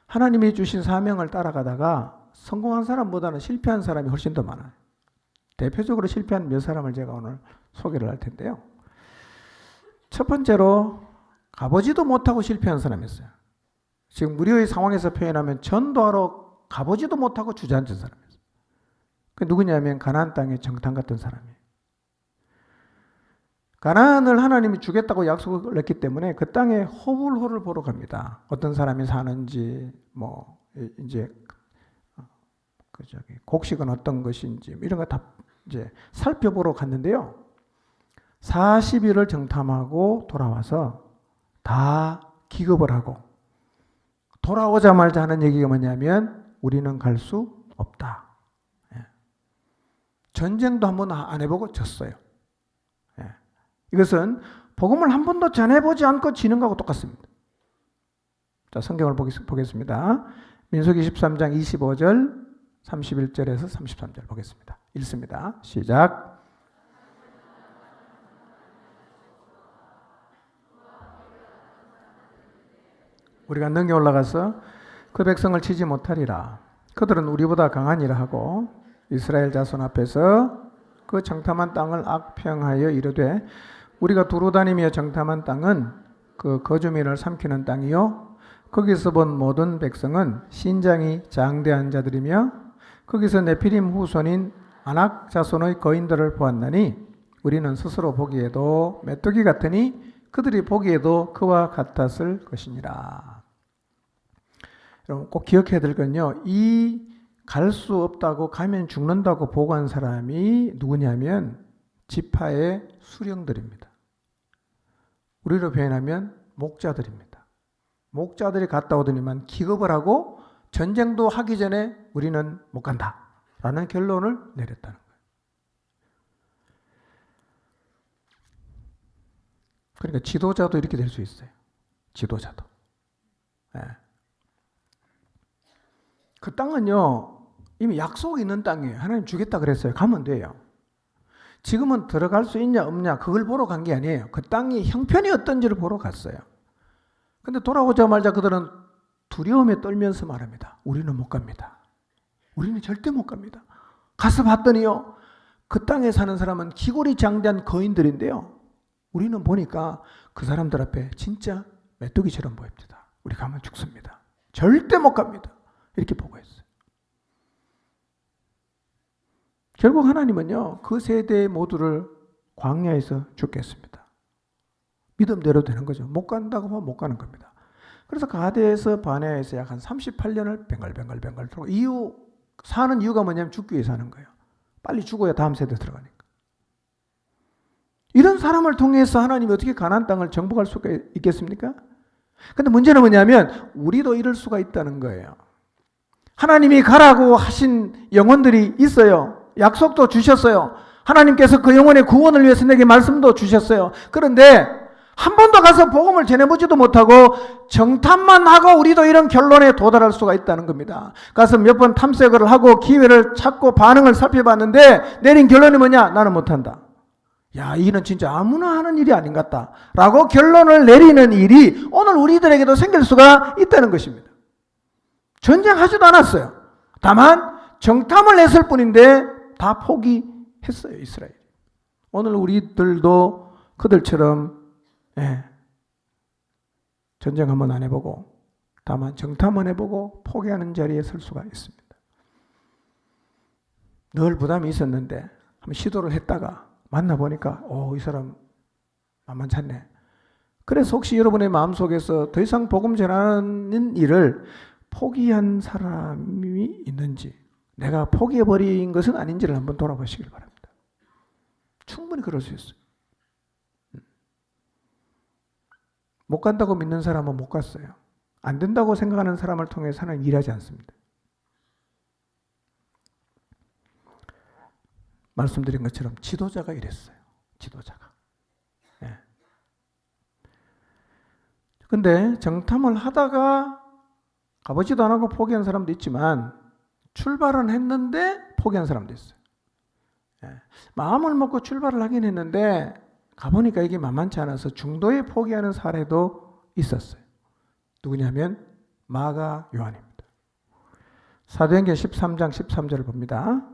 하나님이 주신 사명을 따라가다가 성공한 사람보다는 실패한 사람이 훨씬 더 많아요. 대표적으로 실패한 몇 사람을 제가 오늘 소개를 할 텐데요. 첫 번째로 가보지도 못하고 실패한 사람이 있어요. 지금 우리의 상황에서 표현하면 전도하러 가보지도 못하고 주저앉은 사람이 있어요. 그 누구냐면 가나안 땅의 정탐 같은 사람이에요. 가나안을 하나님이 주겠다고 약속을 했기 때문에 그 땅에 호불호를 보러 갑니다. 어떤 사람이 사는지, 이제 곡식은 어떤 것인지 이런 거 다 이제 살펴보러 갔는데요. 40일을 정탐하고 돌아와서 다 기겁을 하고 돌아오자마자 하는 얘기가 뭐냐면 우리는 갈 수 없다. 전쟁도 한번 안 해보고 졌어요. 이것은 복음을 한 번도 전해보지 않고 지는 거하고 똑같습니다. 자, 성경을 보겠습니다. 민수기 13장 25절 31절에서 33절 보겠습니다. 읽습니다. 시작. 우리가 능히 올라가서 그 백성을 치지 못하리라. 그들은 우리보다 강하니라 하고 이스라엘 자손 앞에서 그 정탐한 땅을 악평하여 이르되 우리가 두루 다니며 정탐한 땅은 그 거주민을 삼키는 땅이요 거기서 본 모든 백성은 신장이 장대한 자들이며 거기서 네피림 후손인 아낙 자손의 거인들을 보았나니 우리는 스스로 보기에도 메뚜기 같으니 그들이 보기에도 그와 같았을 것이니라. 여러분 꼭 기억해야 될 건요. 이 갈 수 없다고 가면 죽는다고 보고한 사람이 누구냐면 지파의 수령들입니다. 우리로 표현하면 목자들입니다. 목자들이 갔다 오더니만 기겁을 하고 전쟁도 하기 전에 우리는 못 간다라는 결론을 내렸다는 거예요. 그러니까 지도자도 이렇게 될 수 있어요. 지도자도. 네. 그 땅은요 이미 약속이 있는 땅이에요. 하나님 주겠다 그랬어요. 가면 돼요. 지금은 들어갈 수 있냐 없냐 그걸 보러 간 게 아니에요. 그 땅이 형편이 어떤지를 보러 갔어요. 근데 돌아오자마자 그들은 두려움에 떨면서 말합니다. 우리는 못 갑니다. 우리는 절대 못 갑니다. 가서 봤더니요. 그 땅에 사는 사람은 기골이 장대한 거인들인데요. 우리는 보니까 그 사람들 앞에 진짜 메뚜기처럼 보입니다. 우리 가면 죽습니다. 절대 못 갑니다. 이렇게 보고했어요. 결국 하나님은요, 그 세대 모두를 광야에서 죽게 했습니다. 믿음대로 되는 거죠. 못 간다고 하면 못 가는 겁니다. 그래서 가데에서 바네아에서 약 한 38년을 뱅글뱅글 돌고 사는 이유가 뭐냐면 죽기 위해서 하는 거예요. 빨리 죽어야 다음 세대 들어가니까. 이런 사람을 통해서 하나님이 어떻게 가나안 땅을 정복할 수가 있겠습니까? 근데 문제는 뭐냐면 우리도 이럴 수가 있다는 거예요. 하나님이 가라고 하신 영혼들이 있어요. 약속도 주셨어요. 하나님께서 그 영혼의 구원을 위해서 내게 말씀도 주셨어요. 그런데 한 번도 가서 복음을 전해보지도 못하고 정탐만 하고 우리도 이런 결론에 도달할 수가 있다는 겁니다. 가서 몇 번 탐색을 하고 기회를 찾고 반응을 살펴봤는데 내린 결론이 뭐냐? 나는 못한다. 야, 이 일은 진짜 아무나 하는 일이 아닌 것 같다 라고 결론을 내리는 일이 오늘 우리들에게도 생길 수가 있다는 것입니다. 전쟁하지도 않았어요. 다만 정탐을 했을 뿐인데 다 포기했어요, 이스라엘. 오늘 우리들도 그들처럼 전쟁 한번 안 해보고 다만 정탐만 해보고 포기하는 자리에 설 수가 있습니다. 늘 부담이 있었는데 한번 시도를 했다가 만나보니까 이 사람 만만찮네. 그래서 혹시 여러분의 마음속에서 더 이상 복음 전하는 일을 포기한 사람이 있는지, 내가 포기해버린 것은 아닌지를 한번 돌아보시길 바랍니다. 충분히 그럴 수 있어요. 못 간다고 믿는 사람은 못 갔어요. 안 된다고 생각하는 사람을 통해서 하나님 일하지 않습니다. 말씀드린 것처럼 지도자가 이랬어요. 지도자가. 근데 정탐을 하다가 가보지도 않고 포기한 사람도 있지만 출발은 했는데 포기한 사람도 있어요. 마음을 먹고 출발을 하긴 했는데 가보니까 이게 만만치 않아서 중도에 포기하는 사례도 있었어요. 누구냐면 마가 요한입니다. 사도행전 13장 13절을 봅니다.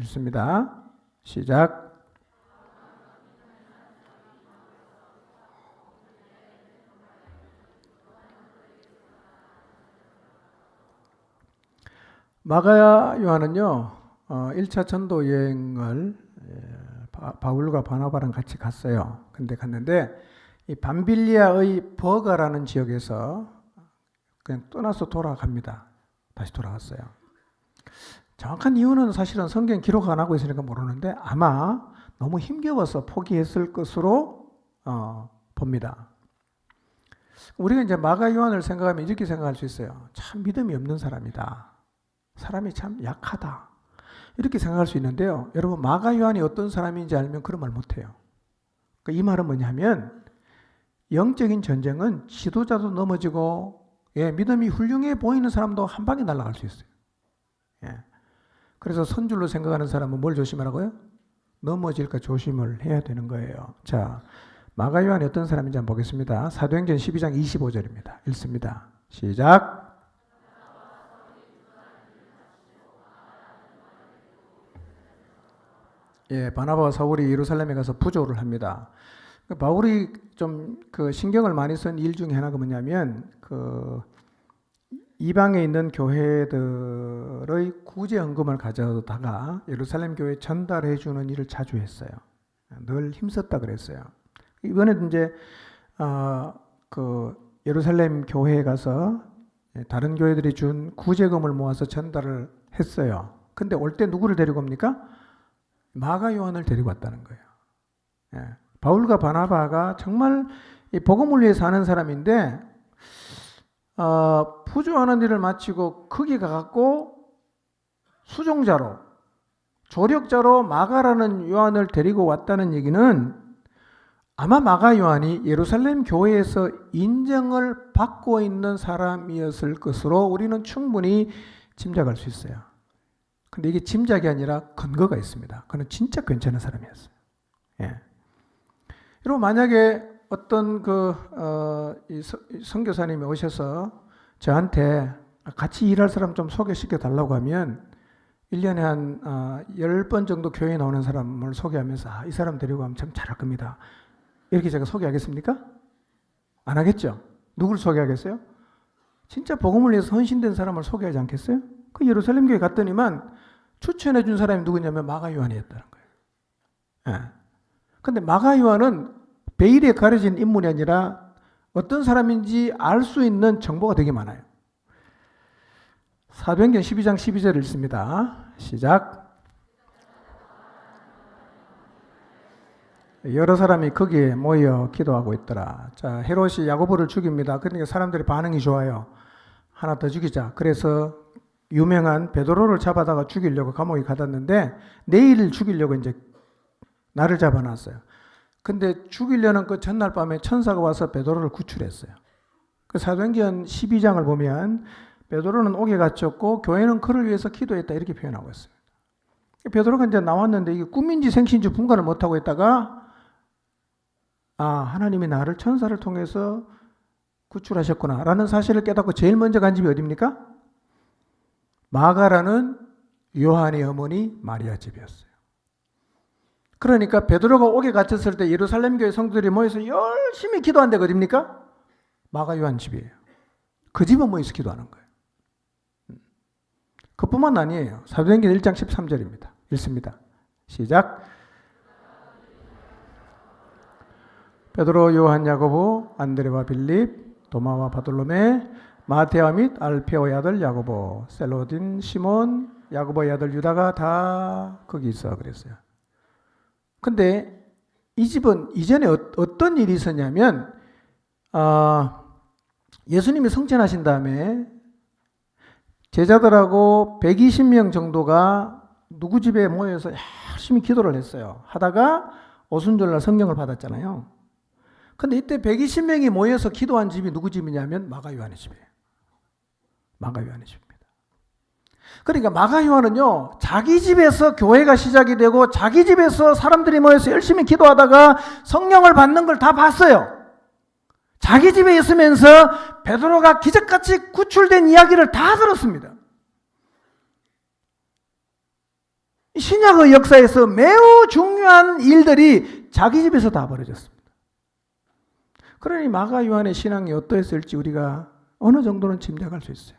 읽습니다. 시작. 마가 요한은요, 1차 전도 여행을 바울과 바나바랑 같이 갔어요. 근데 갔는데 이 밤빌리아의 버가라는 지역에서 그냥 떠나서 돌아갑니다. 다시 돌아갔어요. 정확한 이유는 사실은 성경 기록 안 하고 있으니까 모르는데 아마 너무 힘겨워서 포기했을 것으로 봅니다. 우리가 이제 마가 요한을 생각하면 이렇게 생각할 수 있어요. 참 믿음이 없는 사람이다. 사람이 참 약하다. 이렇게 생각할 수 있는데요. 여러분, 마가 요한이 어떤 사람인지 알면 그런 말 못해요. 이 말은 뭐냐면 영적인 전쟁은 지도자도 넘어지고 믿음이 훌륭해 보이는 사람도 한 방에 날아갈 수 있어요. 그래서 선줄로 생각하는 사람은 뭘 조심하라고요? 넘어질까 조심을 해야 되는 거예요. 자, 마가 요한이 어떤 사람인지 한번 보겠습니다. 사도행전 12장 25절입니다. 읽습니다. 시작. 바나바와 사울이 예루살렘에 가서 부조를 합니다. 바울이 좀 그 신경을 많이 쓴 일 중에 하나가 뭐냐면 그 이방에 있는 교회들의 구제 헌금을 가져다가 예루살렘 교회에 전달해 주는 일을 자주 했어요. 늘 힘썼다 그랬어요. 이번에도 이제 그 예루살렘 교회에 가서 다른 교회들이 준 구제금을 모아서 전달을 했어요. 근데 올 때 누구를 데리고 옵니까? 마가 요한을 데리고 왔다는 거예요. 바울과 바나바가 정말 이 복음을 위해서 사는 사람인데 부조하는 일을 마치고 거기 가갖고 수종자로 조력자로 마가라는 요한을 데리고 왔다는 얘기는 아마 마가 요한이 예루살렘 교회에서 인정을 받고 있는 사람이었을 것으로 우리는 충분히 짐작할 수 있어요. 근데 이게 짐작이 아니라 근거가 있습니다. 그는 진짜 괜찮은 사람이었어요. 여러분, 만약에 어떤 이 선교사님이 오셔서 저한테 같이 일할 사람 좀 소개시켜 달라고 하면 1년에 한 10번 정도 교회에 나오는 사람을 소개하면서 이 사람 데리고 가면 참 잘할 겁니다. 이렇게 제가 소개하겠습니까? 안 하겠죠? 누굴 소개하겠어요? 진짜 복음을 위해서 헌신된 사람을 소개하지 않겠어요? 그 예루살렘 교회 갔더니만 추천해 준 사람이 누구냐면 마가 요한이었다는 거예요. 예. 근데 마가 요한은 베일에 가려진 인물이 아니라 어떤 사람인지 알 수 있는 정보가 되게 많아요. 사도행전 12장 12절을 읽습니다. 시작. 여러 사람이 거기에 모여 기도하고 있더라. 자, 헤롯이 야고보를 죽입니다. 그러니까 사람들의 반응이 좋아요. 하나 더 죽이자. 그래서 유명한 베드로를 잡아다가 죽이려고 감옥에 가뒀는데 내일 죽이려고 이제 나를 잡아놨어요. 근데 죽이려는 그 전날 밤에 천사가 와서 베드로를 구출했어요. 그 사도행전 12장을 보면 베드로는 옥에 갇혔고 교회는 그를 위해서 기도했다 이렇게 표현하고 있습니다. 베드로가 이제 나왔는데 이게 꿈인지 생신지 분간을 못하고 있다가 하나님이 나를 천사를 통해서 구출하셨구나 라는 사실을 깨닫고 제일 먼저 간 집이 어디입니까? 마가라는 요한의 어머니 마리아 집이었어요. 그러니까 베드로가 옥에 갇혔을 때 예루살렘 교회 성도들이 모여서 열심히 기도한 데가 어디입니까? 마가 요한 집이에요. 그 집은 모여서 기도하는 거예요. 그뿐만 아니에요. 사도행전 1장 13절입니다. 읽습니다. 시작. 베드로, 요한, 야고보, 안드레와 빌립, 도마와 바돌로메, 마테와 및 알페오의 아들 야고보, 셀로딘, 시몬, 야고보의 아들 유다가 다 거기 있어 그랬어요. 근데 이 집은 이전에 어떤 일이 있었냐면 예수님이 성천하신 다음에 제자들하고 120명 정도가 누구 집에 모여서 열심히 기도를 했어요. 하다가 오순절날 성령을 받았잖아요. 근데 이때 120명이 모여서 기도한 집이 누구 집이냐면 마가 요한의 집이에요. 마가 요한의 집입니다. 그러니까 마가 요한은요, 자기 집에서 교회가 시작이 되고 자기 집에서 사람들이 모여서 열심히 기도하다가 성령을 받는 걸 다 봤어요. 자기 집에 있으면서 베드로가 기적같이 구출된 이야기를 다 들었습니다. 신약의 역사에서 매우 중요한 일들이 자기 집에서 다 벌어졌습니다. 그러니 마가 요한의 신앙이 어떠했을지 우리가 어느 정도는 짐작할 수 있어요.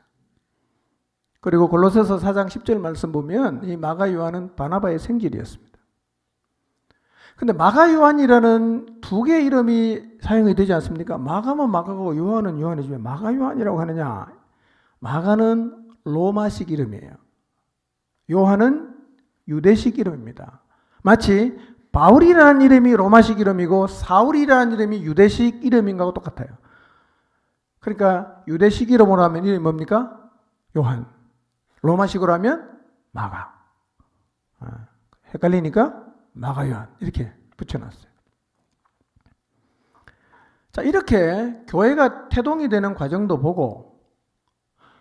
그리고 골로새서 4장 10절 말씀 보면 이 마가 요한은 바나바의 생질이었습니다. 근데 마가 요한이라는 두 개의 이름이 사용이 되지 않습니까? 마가는 마가고 요한은 요한이지 왜 마가 요한이라고 하느냐? 마가는 로마식 이름이에요. 요한은 유대식 이름입니다. 마치 바울이라는 이름이 로마식 이름이고 사울이라는 이름이 유대식 이름인 거하고 똑같아요. 그러니까 유대식 이름으로 하면 이름이 뭡니까? 요한. 로마식으로 하면 마가. 헷갈리니까 마가 요한 이렇게 붙여놨어요. 자, 이렇게 교회가 태동이 되는 과정도 보고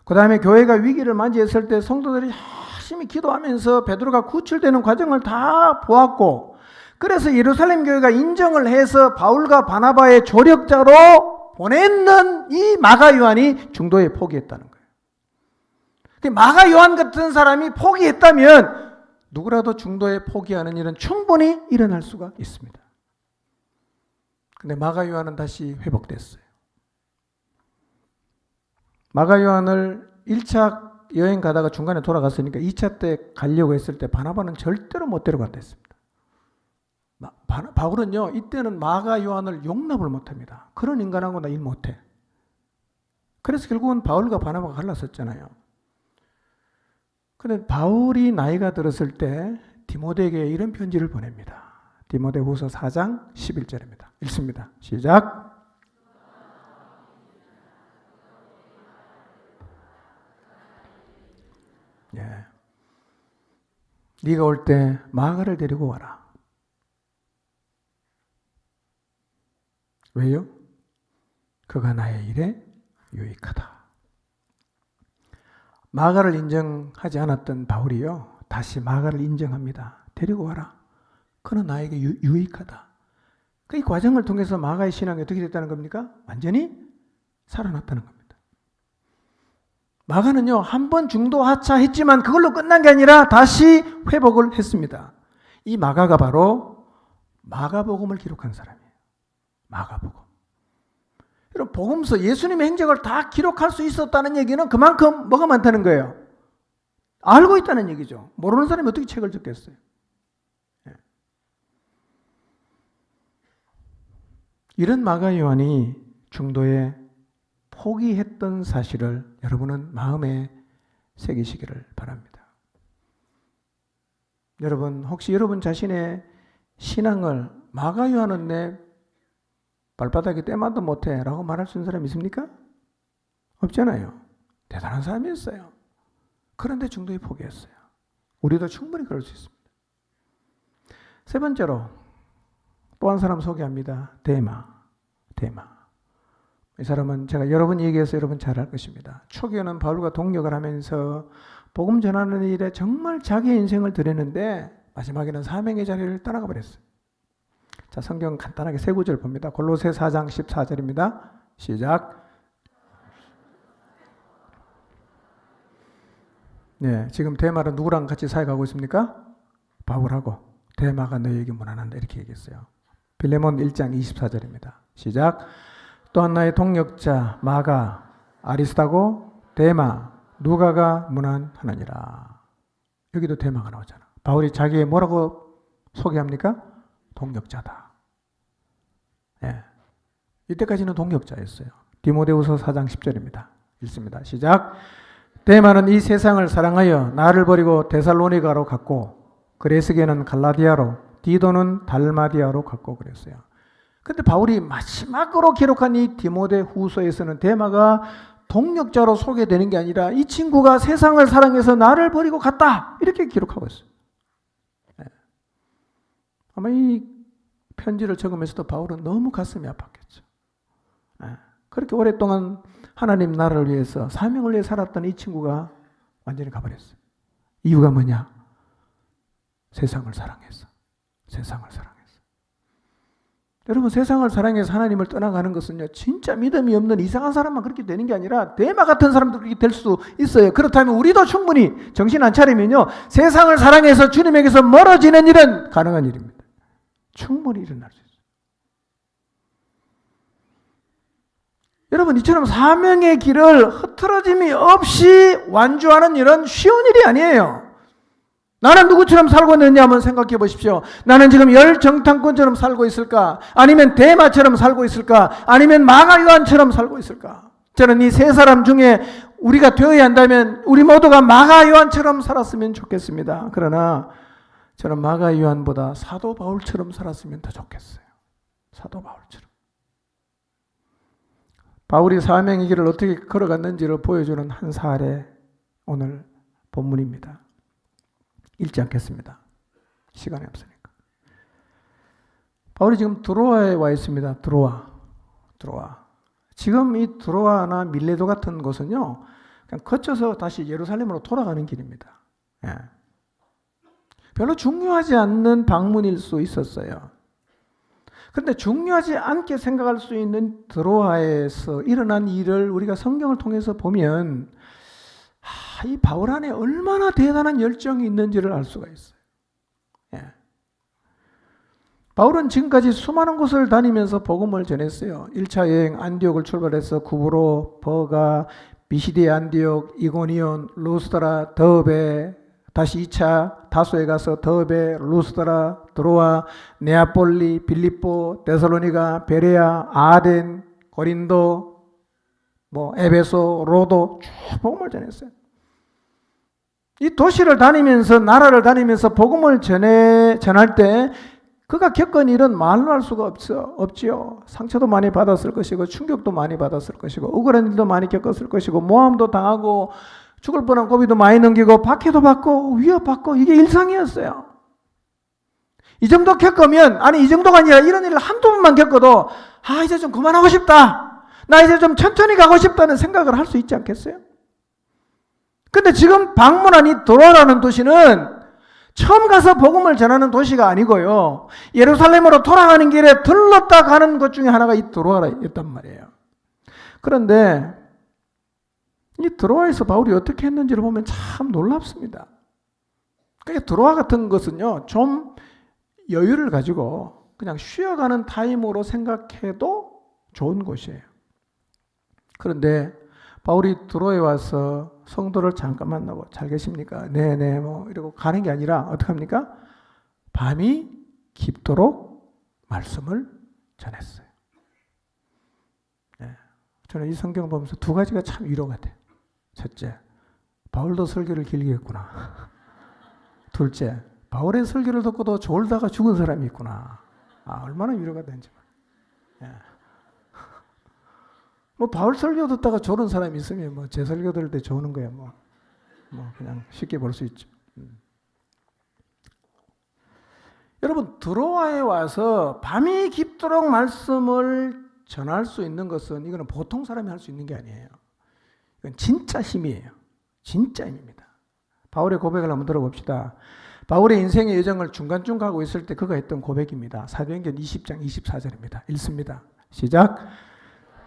그 다음에 교회가 위기를 맞이했을 때 성도들이 열심히 기도하면서 베드로가 구출되는 과정을 다 보았고 그래서 예루살렘 교회가 인정을 해서 바울과 바나바의 조력자로 보냈는 이 마가 요한이 중도에 포기했다는 거예요. 마가 요한 같은 사람이 포기했다면 누구라도 중도에 포기하는 일은 충분히 일어날 수가 있습니다. 근데 마가 요한은 다시 회복됐어요. 마가 요한을 1차 여행 가다가 중간에 돌아갔으니까 2차 때 가려고 했을 때 바나바는 절대로 못 데려간다 했습니다. 바울은요, 이때는 마가 요한을 용납을 못합니다. 그런 인간하고 나 일 못해. 그래서 결국은 바울과 바나바가 갈랐었잖아요. 그런데 바울이 나이가 들었을 때 디모데에게 이런 편지를 보냅니다. 디모데후서 4장 11절입니다. 읽습니다. 시작. 네가 올 때 마가를 데리고 와라. 왜요? 그가 나의 일에 유익하다. 마가를 인정하지 않았던 바울이요, 다시 마가를 인정합니다. 데리고 와라. 그는 나에게 유익하다. 그 이 과정을 통해서 마가의 신앙이 어떻게 됐다는 겁니까? 완전히 살아났다는 겁니다. 마가는요, 한 번 중도 하차했지만 그걸로 끝난 게 아니라 다시 회복을 했습니다. 이 마가가 바로 마가복음을 기록한 사람이에요. 마가복음. 여러분, 복음서 예수님의 행적을 다 기록할 수 있었다는 얘기는 그만큼 뭐가 많다는 거예요? 알고 있다는 얘기죠. 모르는 사람이 어떻게 책을 적겠어요? 이런 마가 요한이 중도에 포기했던 사실을 여러분은 마음에 새기시기를 바랍니다. 여러분, 혹시 여러분 자신의 신앙을 마가 요한은 내 발바닥에 때만도 못해 라고 말할 수 있는 사람이 있습니까? 없잖아요. 대단한 사람이었어요. 그런데 중도에 포기했어요. 우리도 충분히 그럴 수 있습니다. 세 번째로 또 한 사람 소개합니다. 데마. 이 사람은 제가 여러 번 얘기해서 여러분 잘 알 것입니다. 초기에는 바울과 동역을 하면서 복음 전하는 일에 정말 자기의 인생을 드렸는데 마지막에는 사명의 자리를 떠나가 버렸어요. 자, 성경 간단하게 세 구절 봅니다. 골로새 4장 14절입니다. 시작. 네, 지금 데마는 누구랑 같이 사역하고 있습니까? 바울하고. 데마가 너희에게 무난한다 이렇게 얘기했어요. 빌레몬 1장 24절입니다. 시작. 또한 나의 동역자 마가, 아리스다고, 데마, 누가가 무난하느니라. 여기도 데마가 나오잖아. 바울이 자기의 뭐라고 소개합니까? 동역자다. 예. 이때까지는 동역자였어요. 디모데후서 4장 10절입니다. 읽습니다. 시작. 데마는 이 세상을 사랑하여 나를 버리고 데살로니가로 갔고 그레스게는 갈라디아로 디도는 달마디아로 갔고 그랬어요. 근데 바울이 마지막으로 기록한 이 디모데 후서에서는 데마가 동역자로 소개되는 게 아니라 이 친구가 세상을 사랑해서 나를 버리고 갔다 이렇게 기록하고 있어요. 네. 아마 이 편지를 적으면서도 바울은 너무 가슴이 아팠겠죠. 네. 그렇게 오랫동안 하나님 나라를 위해서 사명을 위해 살았던 이 친구가 완전히 가버렸어요. 이유가 뭐냐? 세상을 사랑해서. 여러분, 세상을 사랑해서 하나님을 떠나가는 것은요, 진짜 믿음이 없는 이상한 사람만 그렇게 되는 게 아니라 데마 같은 사람도 그렇게 될 수 있어요. 그렇다면 우리도 충분히 정신 안 차리면요, 세상을 사랑해서 주님에게서 멀어지는 일은 가능한 일입니다. 충분히 일어날 수 있어요. 여러분, 이처럼 사명의 길을 흐트러짐이 없이 완주하는 일은 쉬운 일이 아니에요. 나는 누구처럼 살고 있느냐 한번 생각해 보십시오. 나는 지금 열정탐꾼처럼 살고 있을까? 아니면 데마처럼 살고 있을까? 아니면 마가 요한처럼 살고 있을까? 저는 이 세 사람 중에 우리가 되어야 한다면 우리 모두가 마가 요한처럼 살았으면 좋겠습니다. 그러나 저는 마가 요한보다 사도 바울처럼 살았으면 더 좋겠어요. 사도 바울처럼. 바울이 사명의 길을 어떻게 걸어갔는지를 보여주는 한 사례 오늘 본문입니다. 읽지 않겠습니다. 시간이 없으니까. 바울이 지금 드로아에 와 있습니다. 드로아. 지금 이 드로아나 밀레도 같은 곳은요, 그냥 거쳐서 다시 예루살렘으로 돌아가는 길입니다. 예. 별로 중요하지 않는 방문일 수 있었어요. 그런데 중요하지 않게 생각할 수 있는 드로아에서 일어난 일을 우리가 성경을 통해서 보면 이 바울 안에 얼마나 대단한 열정이 있는지를 알 수가 있어요. 예. 바울은 지금까지 수많은 곳을 다니면서 복음을 전했어요. 1차 여행 안디옥을 출발해서 구브로, 버가, 미시디아 안디옥, 이고니온, 루스드라, 더베, 다시 2차 다소에 가서 더베, 루스드라, 드로아, 네아폴리, 빌립보, 데살로니가, 베레아, 아덴, 고린도, 에베소, 로도 쭉 복음을 전했어요. 이 도시를 다니면서 나라를 다니면서 복음을 전할 때 그가 겪은 일은 말로 할 수가 없지요. 상처도 많이 받았을 것이고 충격도 많이 받았을 것이고 억울한 일도 많이 겪었을 것이고 모함도 당하고 죽을 뻔한 고비도 많이 넘기고 박해도 받고 위협받고 이게 일상이었어요. 이 정도 겪으면 이 정도가 아니라 이런 일을 한두 번만 겪어도 이제 좀 그만하고 싶다. 나 이제 좀 천천히 가고 싶다는 생각을 할 수 있지 않겠어요? 근데 지금 방문한 이 드로아라는 도시는 처음 가서 복음을 전하는 도시가 아니고요. 예루살렘으로 돌아가는 길에 들렀다 가는 것 중에 하나가 이 드로아였단 말이에요. 그런데 이 드로아에서 바울이 어떻게 했는지를 보면 참 놀랍습니다. 그러니까 드로아 같은 것은요, 좀 여유를 가지고 그냥 쉬어가는 타임으로 생각해도 좋은 곳이에요. 그런데 바울이 드로에 와서 성도를 잠깐 만나고 잘 계십니까? 네네 뭐 이러고 가는 게 아니라 어떻게 합니까? 밤이 깊도록 말씀을 전했어요. 네. 저는 이 성경 보면서 두 가지가 참 위로가 돼요. 첫째, 바울도 설교를 길게 했구나. 둘째, 바울의 설교를 듣고도 졸다가 죽은 사람이 있구나. 얼마나 위로가 되는지. 예. 뭐 바울 설교 듣다가 졸은 사람이 있으면 뭐 제 설교 들을 때 조는 거야 뭐 그냥 쉽게 볼 수 있죠. 여러분 드로아에 와서 밤이 깊도록 말씀을 전할 수 있는 것은 이거는 보통 사람이 할 수 있는 게 아니에요. 이건 진짜 힘이에요. 진짜 힘입니다. 바울의 고백을 한번 들어봅시다. 바울의 인생의 여정을 중간중 가고 있을 때 그가 했던 고백입니다. 사도행전 20장 24절입니다. 읽습니다. 시작.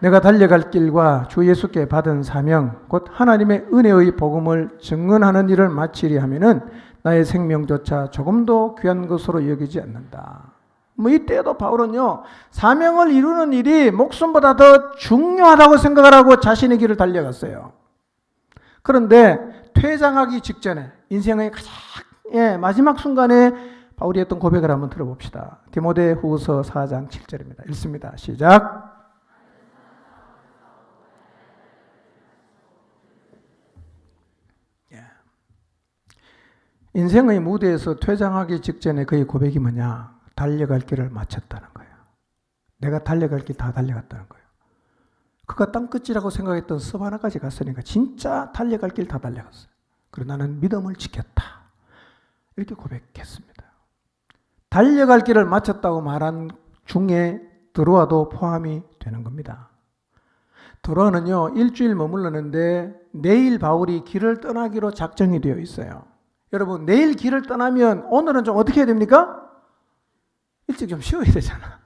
내가 달려갈 길과 주 예수께 받은 사명 곧 하나님의 은혜의 복음을 증언하는 일을 마치려 하면은 나의 생명조차 조금도 귀한 것으로 여기지 않는다. 뭐 이때도 바울은요 사명을 이루는 일이 목숨보다 더 중요하다고 생각을 하고 자신의 길을 달려갔어요. 그런데 퇴장하기 직전에 인생의 가장 마지막 순간에 바울이 했던 고백을 한번 들어봅시다. 디모데후서 4장 7절입니다. 읽습니다. 시작. 인생의 무대에서 퇴장하기 직전에 그의 고백이 뭐냐? 달려갈 길을 마쳤다는 거예요. 내가 달려갈 길 다 달려갔다는 거예요. 그가 땅끝이라고 생각했던 스바나까지 갔으니까 진짜 달려갈 길 다 달려갔어요. 그러나 나는 믿음을 지켰다. 이렇게 고백했습니다. 달려갈 길을 마쳤다고 말한 중에 드로아도 포함이 되는 겁니다. 드로아는요 일주일 머물렀는데 내일 바울이 길을 떠나기로 작정이 되어 있어요. 여러분 내일 길을 떠나면 오늘은 좀 어떻게 해야 됩니까? 일찍 좀 쉬어야 되잖아.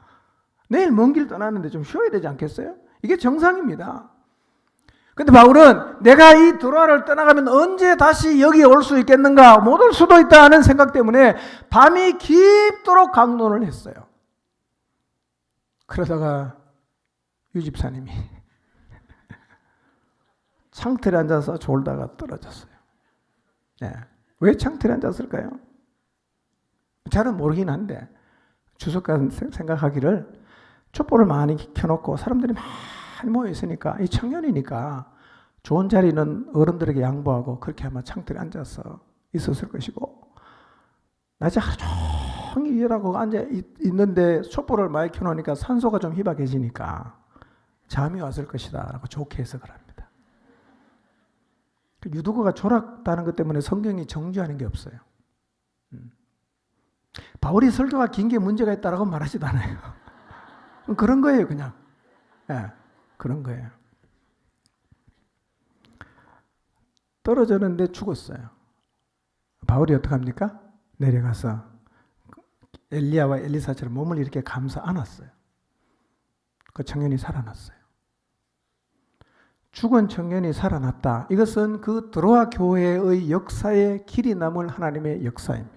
내일 먼 길 떠나는데 좀 쉬어야 되지 않겠어요? 이게 정상입니다. 근데 바울은 내가 이 드로아를 떠나가면 언제 다시 여기에 올 수 있겠는가? 못 올 수도 있다 하는 생각 때문에 밤이 깊도록 강론을 했어요. 그러다가 유 집사님이 창틀에 앉아서 졸다가 떨어졌어요. 네. 왜 창틀에 앉았을까요? 잘은 모르긴 한데 주석가 생각하기를 촛불을 많이 켜놓고 사람들이 많이 모여있으니까 이 청년이니까 좋은 자리는 어른들에게 양보하고 그렇게 아마 창틀에 앉아서 있었을 것이고 낮에 하루 종일 일하고 앉아있는데 촛불을 많이 켜놓으니까 산소가 좀 희박해지니까 잠이 왔을 것이다 라고 좋게 해석을 합니다. 유두고가 졸았다는 것 때문에 성경이 정죄하는 게 없어요. 바울이 설교가 긴 게 문제가 있다라고 말하지도 않아요. 그런 거예요, 그냥. 네, 그런 거예요. 떨어졌는데 죽었어요. 바울이 어떡합니까? 내려가서 엘리야와 엘리사처럼 몸을 이렇게 감싸 안았어요. 그 청년이 살아났어요. 죽은 청년이 살아났다. 이것은 그 드로아 교회의 역사에 길이 남을 하나님의 역사입니다.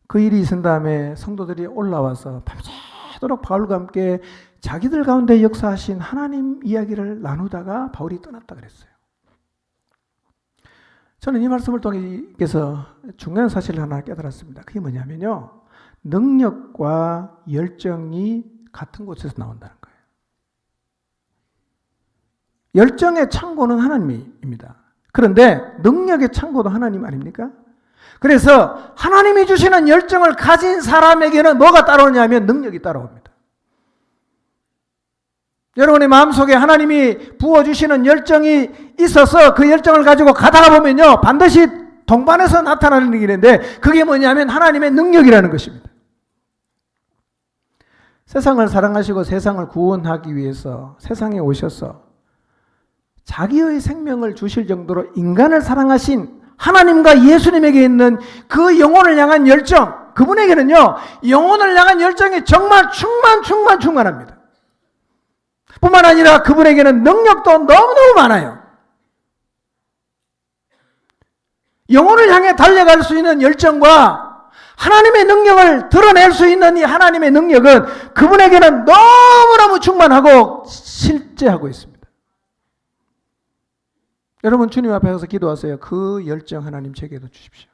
그 일이 있은 다음에 성도들이 올라와서 밤새도록 바울과 함께 자기들 가운데 역사하신 하나님 이야기를 나누다가 바울이 떠났다 그랬어요. 저는 이 말씀을 통해서 중요한 사실을 하나 깨달았습니다. 그게 뭐냐면요. 능력과 열정이 같은 곳에서 나온다는 거예요. 열정의 창고는 하나님입니다. 그런데 능력의 창고도 하나님 아닙니까? 그래서 하나님이 주시는 열정을 가진 사람에게는 뭐가 따라오냐면 능력이 따라옵니다. 여러분의 마음속에 하나님이 부어주시는 열정이 있어서 그 열정을 가지고 가다가 보면요 반드시 동반해서 나타나는 일인데 그게 뭐냐면 하나님의 능력이라는 것입니다. 세상을 사랑하시고 세상을 구원하기 위해서 세상에 오셔서 자기의 생명을 주실 정도로 인간을 사랑하신 하나님과 예수님에게 있는 그 영혼을 향한 열정, 그분에게는요 영혼을 향한 열정이 정말 충만합니다. 뿐만 아니라 그분에게는 능력도 너무너무 많아요. 영혼을 향해 달려갈 수 있는 열정과 하나님의 능력을 드러낼 수 있는 이 하나님의 능력은 그분에게는 너무너무 충만하고 실제하고 있습니다. 여러분 주님 앞에 가서 기도하세요. 그 열정 하나님 제게도 주십시오.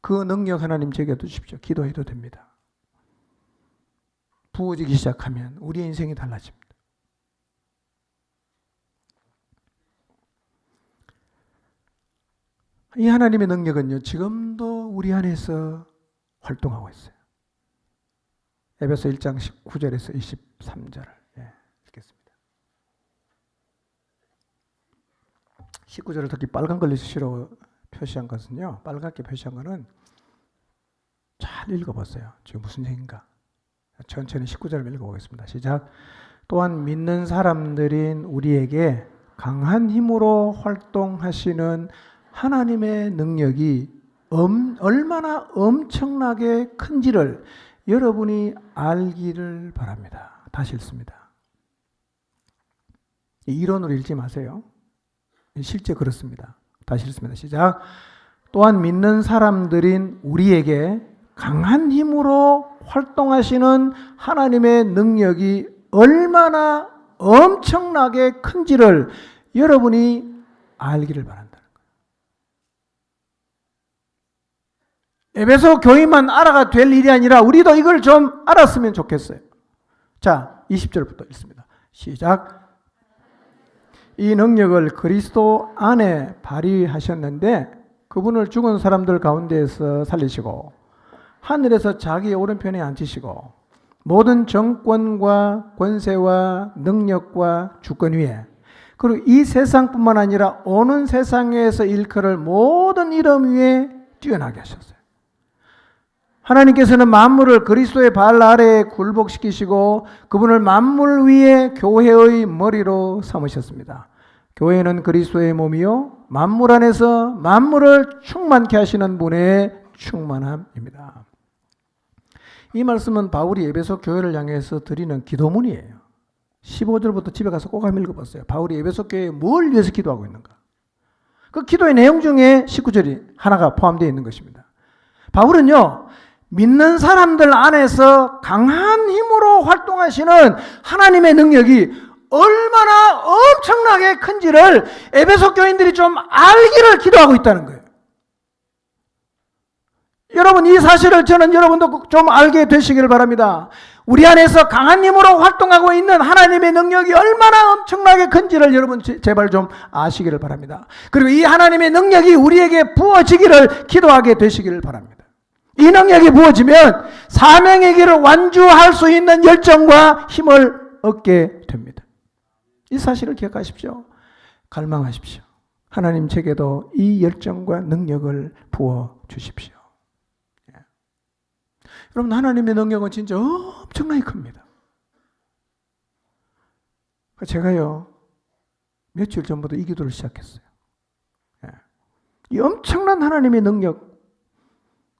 그 능력 하나님 제게도 주십시오. 기도해도 됩니다. 부어지기 시작하면 우리의 인생이 달라집니다. 이 하나님의 능력은요, 지금도 우리 안에서 활동하고 있어요. 에베소 1장 19절에서 23절을 읽겠습니다. 19절을 특히 빨간 글씨로 표시한 것은요, 빨갛게 표시한 것은 잘 읽어보세요. 지금 무슨 얘기인가? 천천히 19절을 읽어보겠습니다. 시작. 또한 믿는 사람들인 우리에게 강한 힘으로 활동하시는 하나님의 능력이 얼마나 엄청나게 큰지를 여러분이 알기를 바랍니다. 다시 읽습니다. 이론으로 읽지 마세요. 실제 그렇습니다. 다시 읽습니다. 시작. 또한 믿는 사람들인 우리에게 강한 힘으로 활동하시는 하나님의 능력이 얼마나 엄청나게 큰지를 여러분이 알기를 바란다는 거예요. 에베소 교인만 알아가 될 일이 아니라 우리도 이걸 좀 알았으면 좋겠어요. 자, 20절부터 읽습니다. 시작. 이 능력을 그리스도 안에 발휘하셨는데 그분을 죽은 사람들 가운데에서 살리시고 하늘에서 자기 오른편에 앉히시고 모든 정권과 권세와 능력과 주권 위에 그리고 이 세상뿐만 아니라 오는 세상에서 일컬을 모든 이름 위에 뛰어나게 하셨어요. 하나님께서는 만물을 그리스도의 발 아래에 굴복시키시고 그분을 만물 위에 교회의 머리로 삼으셨습니다. 교회는 그리스도의 몸이요 만물 안에서 만물을 충만케 하시는 분의 충만함입니다. 이 말씀은 바울이 에베소 교회를 향해서 드리는 기도문이에요. 15절부터 집에 가서 꼭 한번 읽어봤어요. 바울이 에베소 교회에 뭘 위해서 기도하고 있는가? 그 기도의 내용 중에 19절이 하나가 포함되어 있는 것입니다. 바울은요, 믿는 사람들 안에서 강한 힘으로 활동하시는 하나님의 능력이 얼마나 엄청나게 큰지를 에베소 교인들이 좀 알기를 기도하고 있다는 거예요. 여러분, 이 사실을 저는 여러분도 좀 알게 되시기를 바랍니다. 우리 안에서 강한 힘으로 활동하고 있는 하나님의 능력이 얼마나 엄청나게 큰지를 여러분 제발 좀 아시기를 바랍니다. 그리고 이 하나님의 능력이 우리에게 부어지기를 기도하게 되시기를 바랍니다. 이 능력이 부어지면 사명의 길을 완주할 수 있는 열정과 힘을 얻게 됩니다. 이 사실을 기억하십시오. 갈망하십시오. 하나님 제게도 이 열정과 능력을 부어주십시오. 여러분, 하나님의 능력은 진짜 엄청나게 큽니다. 제가요, 며칠 전부터 이 기도를 시작했어요. 이 엄청난 하나님의 능력,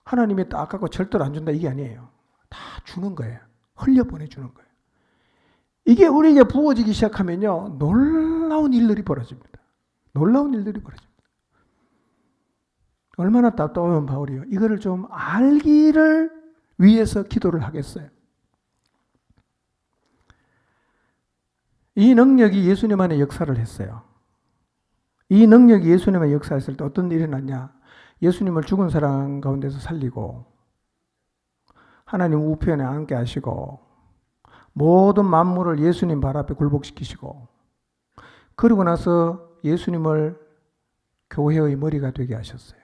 하나님이 딱 갖고 절대로 안 준다 이게 아니에요. 다 주는 거예요. 흘려보내주는 거예요. 이게 우리에게 부어지기 시작하면요, 놀라운 일들이 벌어집니다. 놀라운 일들이 벌어집니다. 얼마나 답답한 바울이요. 이거를 좀 알기를 위해서 기도를 하겠어요. 이 능력이 예수님 안에 역사를 했어요. 이 능력이 예수님 안에 역사했을 때 어떤 일이 났냐? 예수님을 죽은 사람 가운데서 살리고 하나님 우편에 앉게 하시고 모든 만물을 예수님 발 앞에 굴복시키시고 그리고 나서 예수님을 교회의 머리가 되게 하셨어요.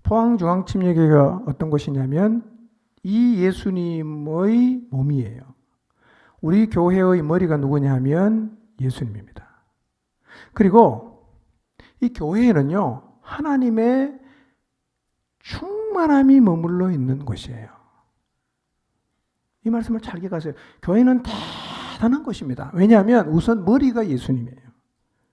포항중앙침례교회가 어떤 곳이냐면 이 예수님의 몸이에요. 우리 교회의 머리가 누구냐 하면 예수님입니다. 그리고 이 교회에는요, 하나님의 충만함이 머물러 있는 곳이에요. 이 말씀을 잘 기억하세요. 교회는 대단한 곳입니다. 왜냐하면 우선 머리가 예수님이에요.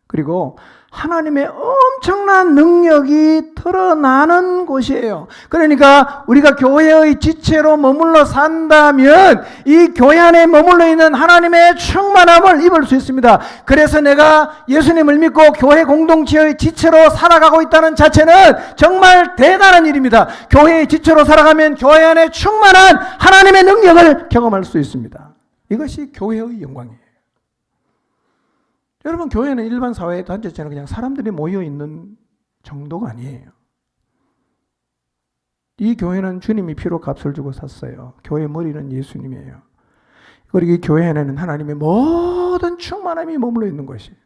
그리고 하나님의 엄청난 능력이 드러나는 곳이에요. 그러니까 우리가 교회의 지체로 머물러 산다면 이 교회 안에 머물러 있는 하나님의 충만함을 입을 수 있습니다. 그래서 내가 예수님을 믿고 교회 공동체의 지체로 살아가고 있다는 자체는 정말 대단한 일입니다. 교회의 지체로 살아가면 교회 안에 충만한 하나님의 능력을 경험할 수 있습니다. 이것이 교회의 영광이에요. 여러분, 교회는 일반 사회의 단체처럼 그냥 사람들이 모여있는 정도가 아니에요. 이 교회는 주님이 피로 값을 주고 샀어요. 교회의 머리는 예수님이에요. 그리고 이 교회 안에는 하나님의 모든 충만함이 머물러 있는 것이에요.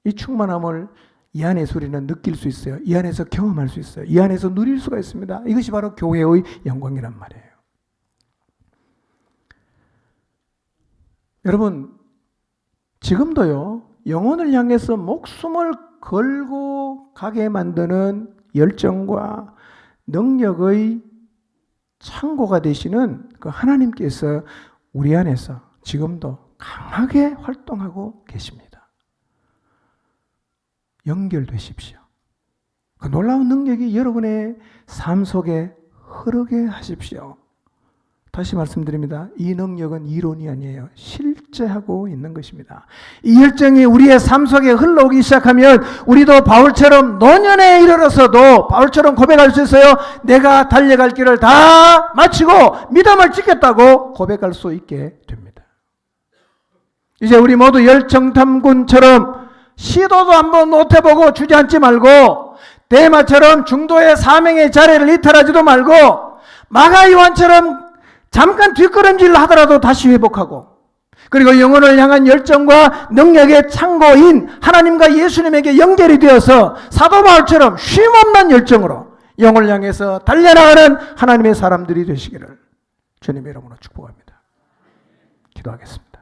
이 충만함을 이 안에서 우리는 느낄 수 있어요. 이 안에서 경험할 수 있어요. 이 안에서 누릴 수가 있습니다. 이것이 바로 교회의 영광이란 말이에요. 여러분, 지금도요, 영혼을 향해서 목숨을 걸고 가게 만드는 열정과 능력의 창고가 되시는 그 하나님께서 우리 안에서 지금도 강하게 활동하고 계십니다. 연결되십시오. 그 놀라운 능력이 여러분의 삶 속에 흐르게 하십시오. 다시 말씀드립니다. 이 능력은 이론이 아니에요. 실제하고 있는 것입니다. 이 열정이 우리의 삶 속에 흘러오기 시작하면 우리도 바울처럼 노년에 이르러서도 바울처럼 고백할 수 있어요. 내가 달려갈 길을 다 마치고 믿음을 지켰다고 고백할 수 있게 됩니다. 이제 우리 모두 열정탐군처럼 시도도 한번 못해보고 주저앉지 말고, 데마처럼 중도의 사명의 자리를 이탈하지도 말고, 마가 요한처럼 잠깐 뒷걸음질 하더라도 다시 회복하고, 그리고 영혼을 향한 열정과 능력의 창고인 하나님과 예수님에게 연결이 되어서 사도 바울처럼 쉼없는 열정으로 영혼을 향해서 달려나가는 하나님의 사람들이 되시기를 주님의 이름으로 축복합니다. 기도하겠습니다.